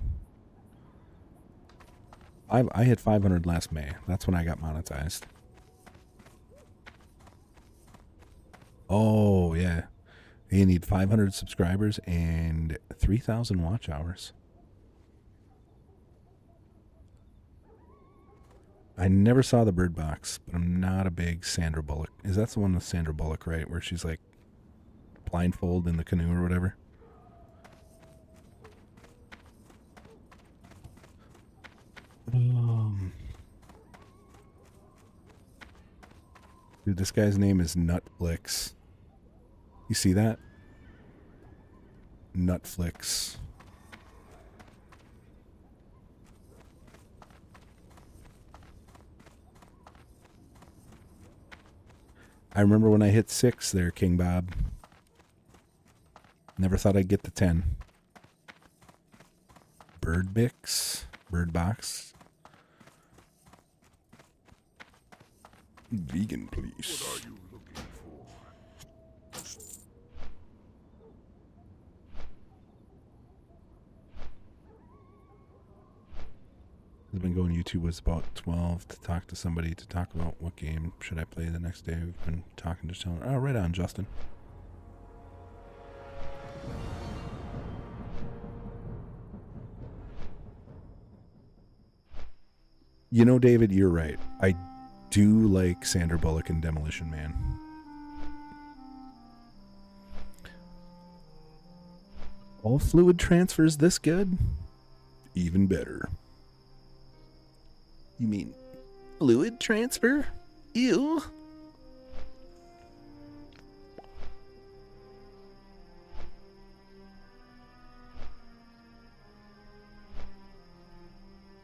I hit 500 last May. That's when I got monetized. Oh, yeah. You need 500 subscribers and 3,000 watch hours. I never saw the Bird Box, but I'm not a big Sandra Bullock. Is that the one with Sandra Bullock, right? Where she's like blindfold in the canoe or whatever? Dude, this guy's name is Nutflix. You see that? Nutflix. I remember when I hit 6 there, King Bob. Never thought I'd get to 10. Bird Box. Vegan, please. What are you looking for? I've been going YouTube was about 12 to talk to somebody to talk about what game should I play the next day. We've been talking to someone. Oh, right on, Justin. You know, David, you're right. I do like Sandra Bullock in Demolition Man. All fluid transfers this good? Even better. You mean fluid transfer? Ew.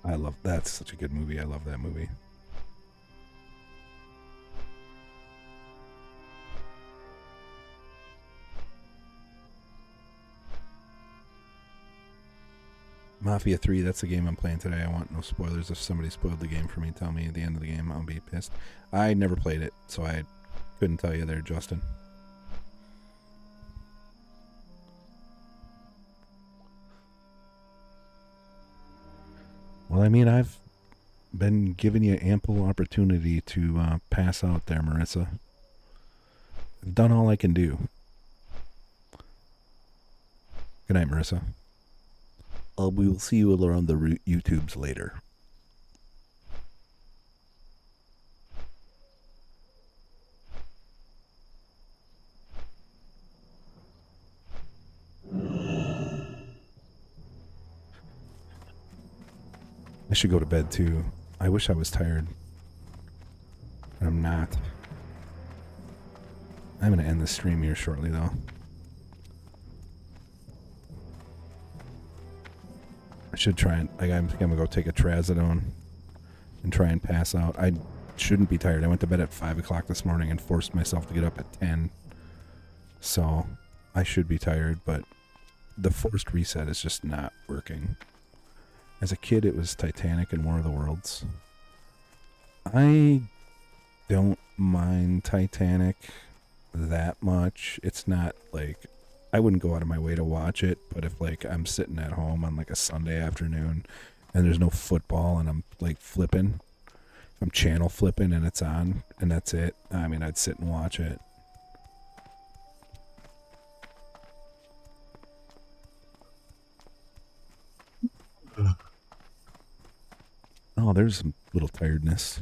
I love that's such a good movie. I love that movie. Mafia 3, that's the game I'm playing today. I want no spoilers. If somebody spoiled the game for me, tell me at the end of the game. I'll be pissed. I never played it, so I couldn't tell you there, Justin. Well, I mean, I've been giving you ample opportunity to pass out there, Marissa. I've done all I can do. Good night, Marissa. We will see you around the YouTubes later. I should go to bed too. I wish I was tired. But I'm not. I'm going to end the stream here shortly, though. I should try and... I'm going to go take a trazodone and try and pass out. I shouldn't be tired. I went to bed at 5 o'clock this morning and forced myself to get up at 10. So I should be tired, but the forced reset is just not working. As a kid, it was Titanic and War of the Worlds. I don't mind Titanic that much. It's not like... I wouldn't go out of my way to watch it, but if like I'm sitting at home on like a Sunday afternoon and there's no football and I'm like flipping, if I'm channel flipping and it's on and that's it, I mean, I'd sit and watch it. Oh, there's some little tiredness.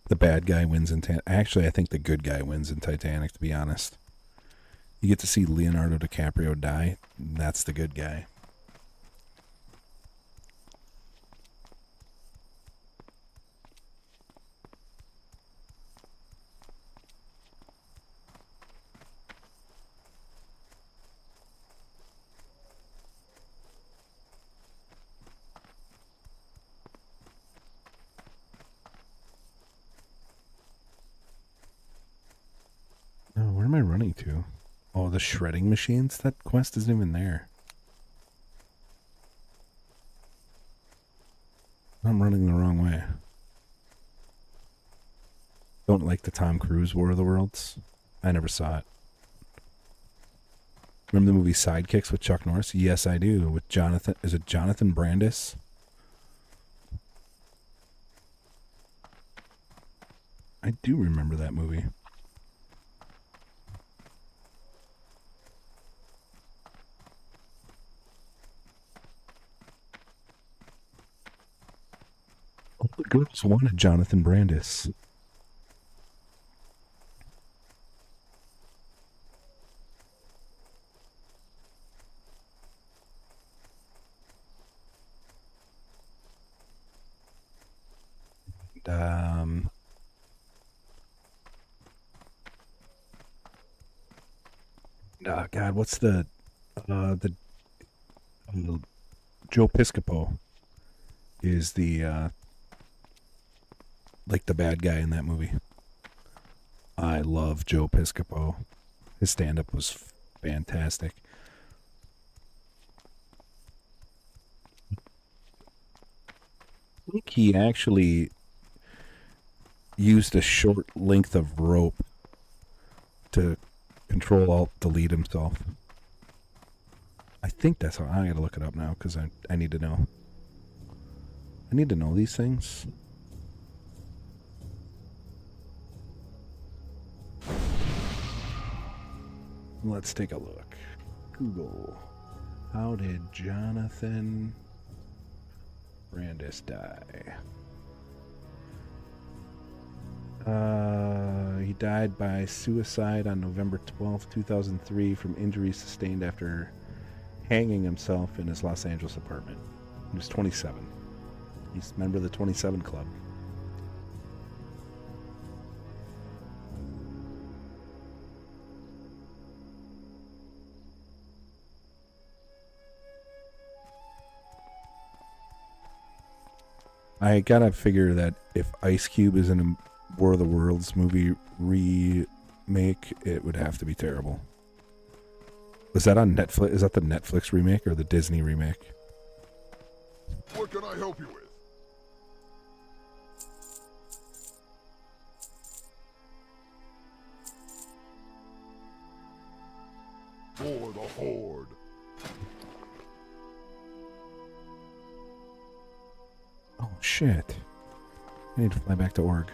The bad guy wins in Actually, I think the good guy wins in Titanic, to be honest. You get to see Leonardo DiCaprio die. That's the good guy. Oh, where am I running to? Oh, the shredding machines? That quest isn't even there. I'm running the wrong way. Don't like the Tom Cruise War of the Worlds. I never saw it. Remember the movie Sidekicks with Chuck Norris? Yes, I do. With Jonathan... Is it Jonathan Brandis? I do remember that movie. All the girls wanted Jonathan Brandis. God, what's the Joe Piscopo is the like the bad guy in that movie. I love Joe Piscopo. His stand-up was fantastic. I think he actually used a short length of rope to Control-Alt-Delete himself. I think that's how... I gotta look it up now, because I need to know. I need to know these things. Let's take a look. Google. How did Jonathan Brandis die? He died by suicide on November 12th, 2003 from injuries sustained after hanging himself in his Los Angeles apartment. He was 27. He's a member of the 27 Club. I gotta figure that if Ice Cube is in a War of the Worlds movie remake, it would have to be terrible. Was that on Netflix? Is that the Netflix remake or the Disney remake? What can I help you with? For the Horde. Oh shit. I need to fly back to Org.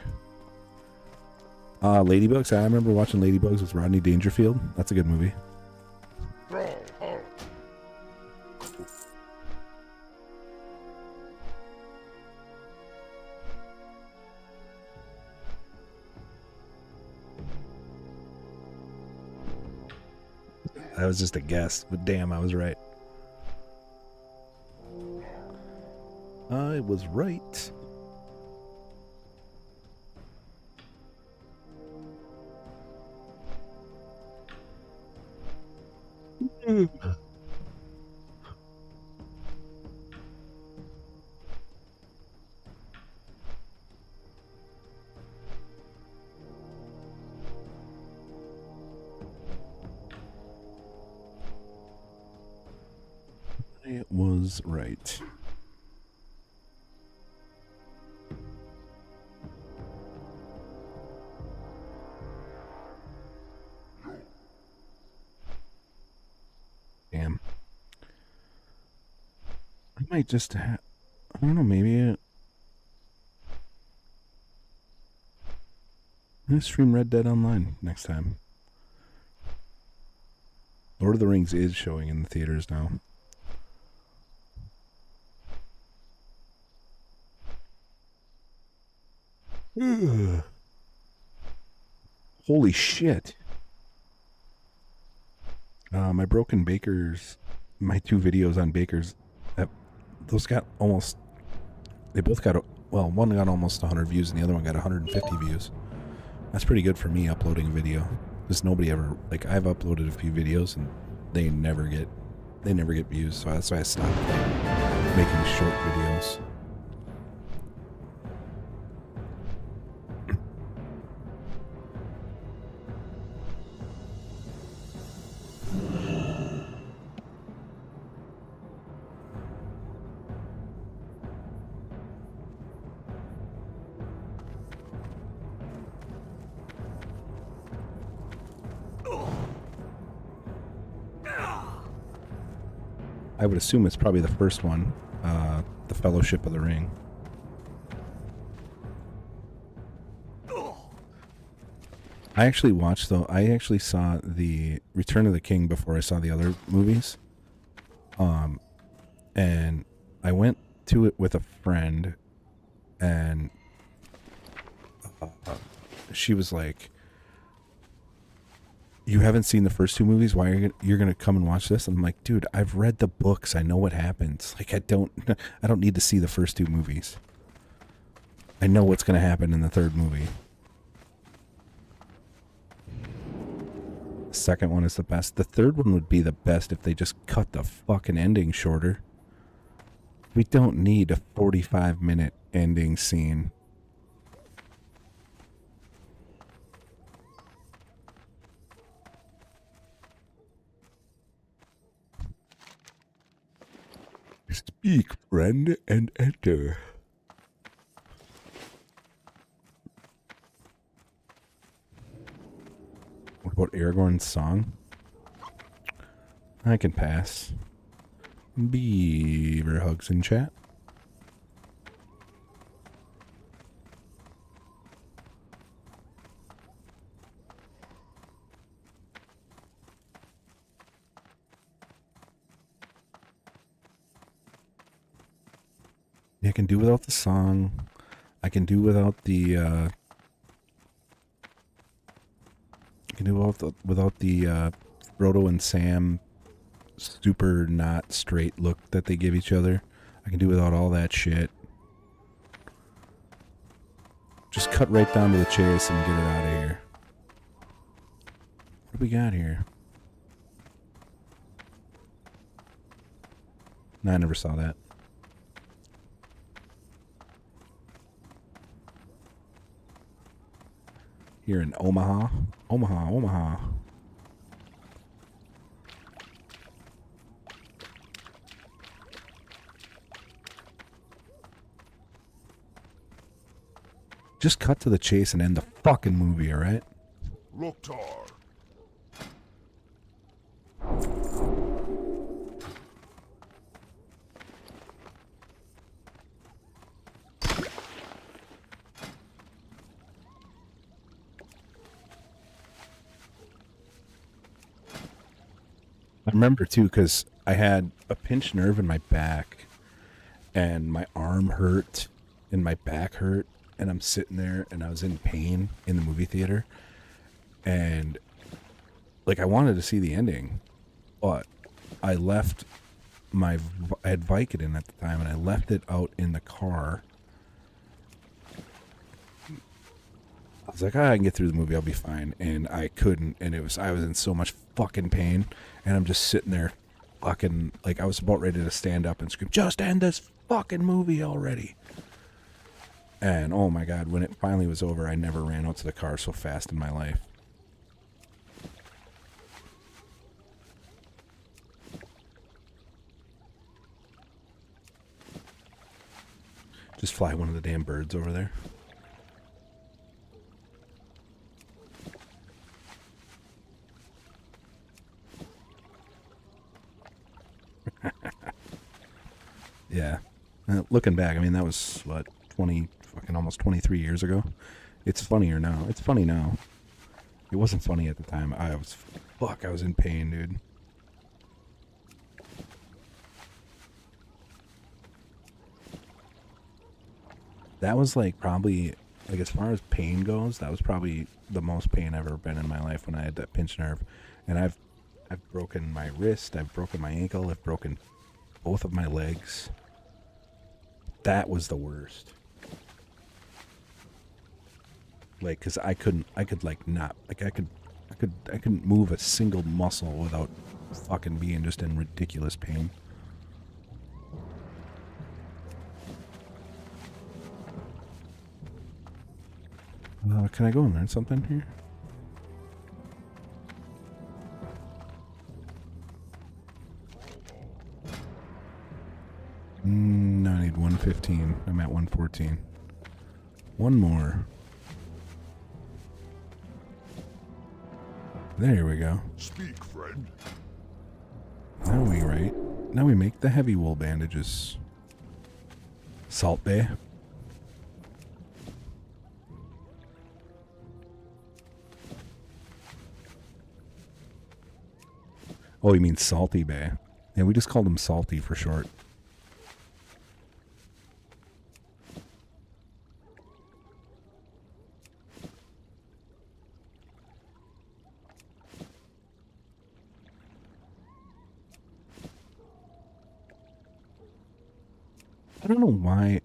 Ladybugs. I remember watching Ladybugs with Rodney Dangerfield. That's a good movie. That was just a guess, but damn, I was right. I was right. It was right. Damn. I might just have... I don't know, maybe... I'm gonna stream Red Dead Online next time. Lord of the Rings is showing in the theaters now. Ugh. Holy shit. My broken bakers, my 2 videos on bakers, those got almost, they both got, well, one got almost 100 views and the other one got 150 views. That's pretty good for me uploading a video. Because nobody ever, like, I've uploaded a few videos and they never get views. So that's why I stopped making short videos. I would assume it's probably the first one, the Fellowship of the Ring. I actually saw the Return of the King before I saw the other movies. And I went to it with a friend, and she was like, "You haven't seen the first 2 movies? Why are you're gonna come and watch this?" And I'm like, "Dude, I've read the books. I know what happens. Like, I don't need to see the first 2 movies. I know what's gonna happen in the 3rd movie." The second one is the best. The 3rd one would be the best if they just cut the fucking ending shorter. We don't need a 45-minute ending scene. Speak, friend, and enter. What about Aragorn's song? I can pass. Beaver hugs in chat. I can do without the song. I can do without the Frodo and Sam super not straight look that they give each other. I can do without all that shit. Just cut right down to the chase and get it out of here. What do we got here? No, I never saw that. Here in Omaha. Omaha. Just cut to the chase and end the fucking movie, alright? Loktar. I remember too, because I had a pinched nerve in my back and my arm hurt and my back hurt, and I'm sitting there and I was in pain in the movie theater, and like I wanted to see the ending, but I left I had Vicodin at the time, and I left it out in the car I was like, I can get through the movie, I'll be fine. And I couldn't, and I was in so much fucking pain, and I'm just sitting there fucking, like, I was about ready to stand up and scream, just end this fucking movie already. And oh my god, when it finally was over, I never ran out to the car so fast in my life. Just fly one of the damn birds over there. Yeah. Looking back, I mean, that was, what, 20, fucking almost 23 years ago? It's funnier now. It's funny now. It wasn't funny at the time. I was in pain, dude. That was, like, probably, like, as far as pain goes, that was probably the most pain I've ever been in my life when I had that pinched nerve. And I've broken my wrist, I've broken my ankle, I've broken both of my legs. That was the worst. Like, cause I couldn't move a single muscle without fucking being just in ridiculous pain. Can I go and learn something here? No, I need 115. I'm at 114. One more. There we go. Speak, friend. Now we make the heavy wool bandages. Salt Bay. Oh, you mean Salty Bay. Yeah, we just called him Salty for short. I don't know why.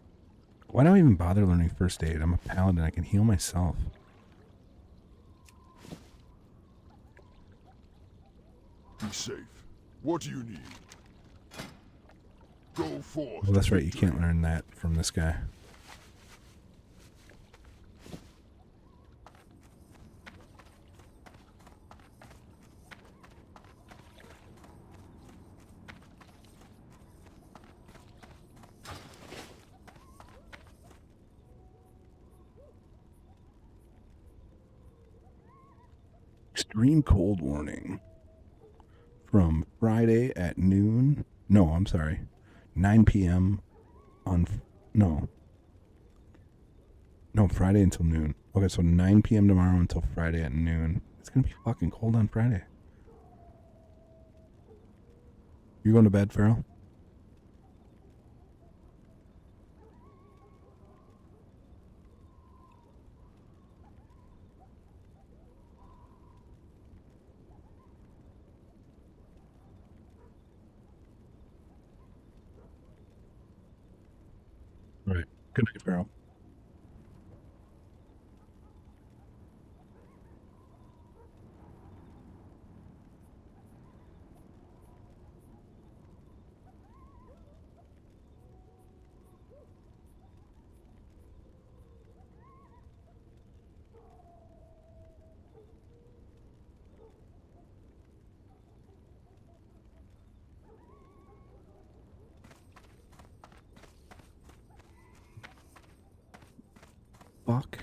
Why do I even bother learning first aid? I'm a paladin. I can heal myself. Be safe. What do you need? Go forth. Well, that's right. You can't learn that from this guy. Extreme cold warning. From Friday at noon. No, I'm sorry. 9 p.m. on. No, Friday until noon. Okay, so 9 p.m. tomorrow until Friday at noon. It's going to be fucking cold on Friday. You going to bed, Farrell? Right. Good night, Farrell. Fuck.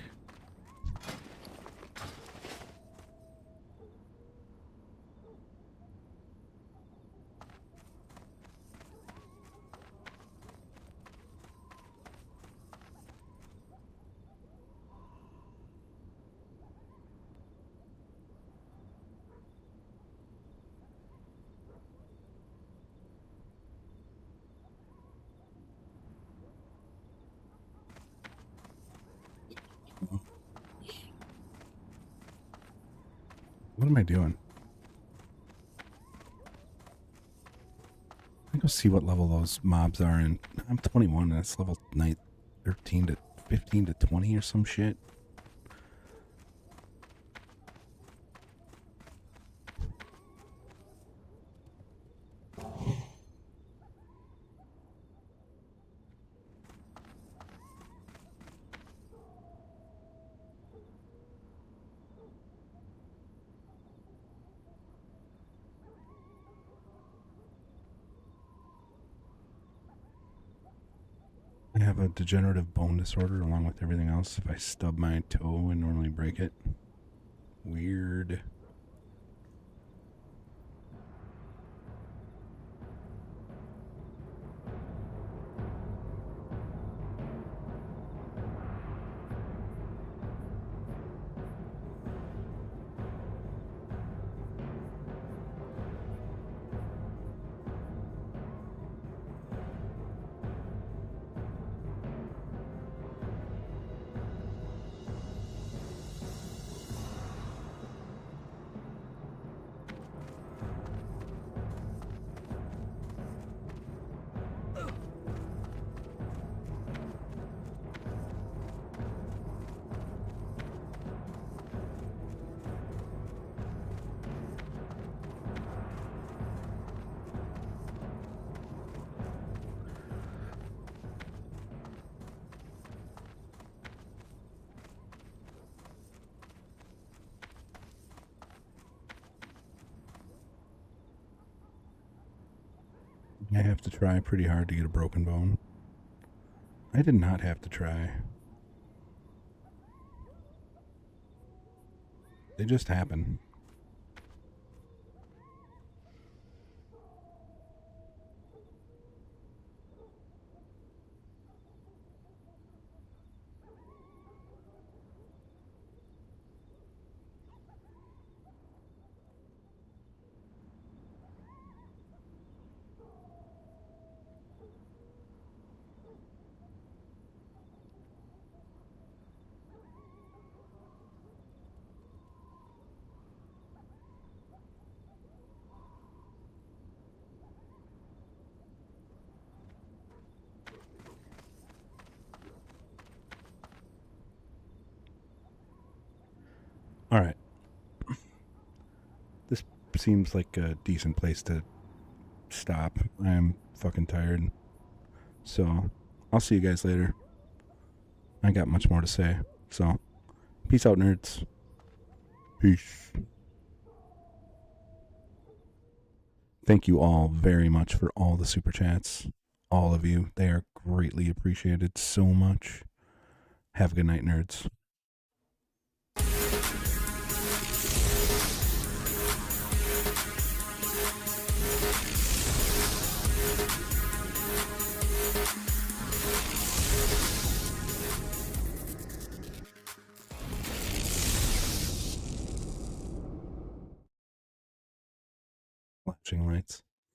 What am I doing? Let me go see what level those mobs are in. I'm 21 and it's level 13 to 15 to 20 or some shit. I have a degenerative bone disorder along with everything else. If I stub my toe and normally break it. Weird. I have to try pretty hard to get a broken bone. I did not have to try. They just happen. All right. This seems like a decent place to stop. I am fucking tired. So, I'll see you guys later. I got much more to say. So, peace out, nerds. Peace. Thank you all very much for all the super chats. All of you. They are greatly appreciated so much. Have a good night, nerds. Flashing lights.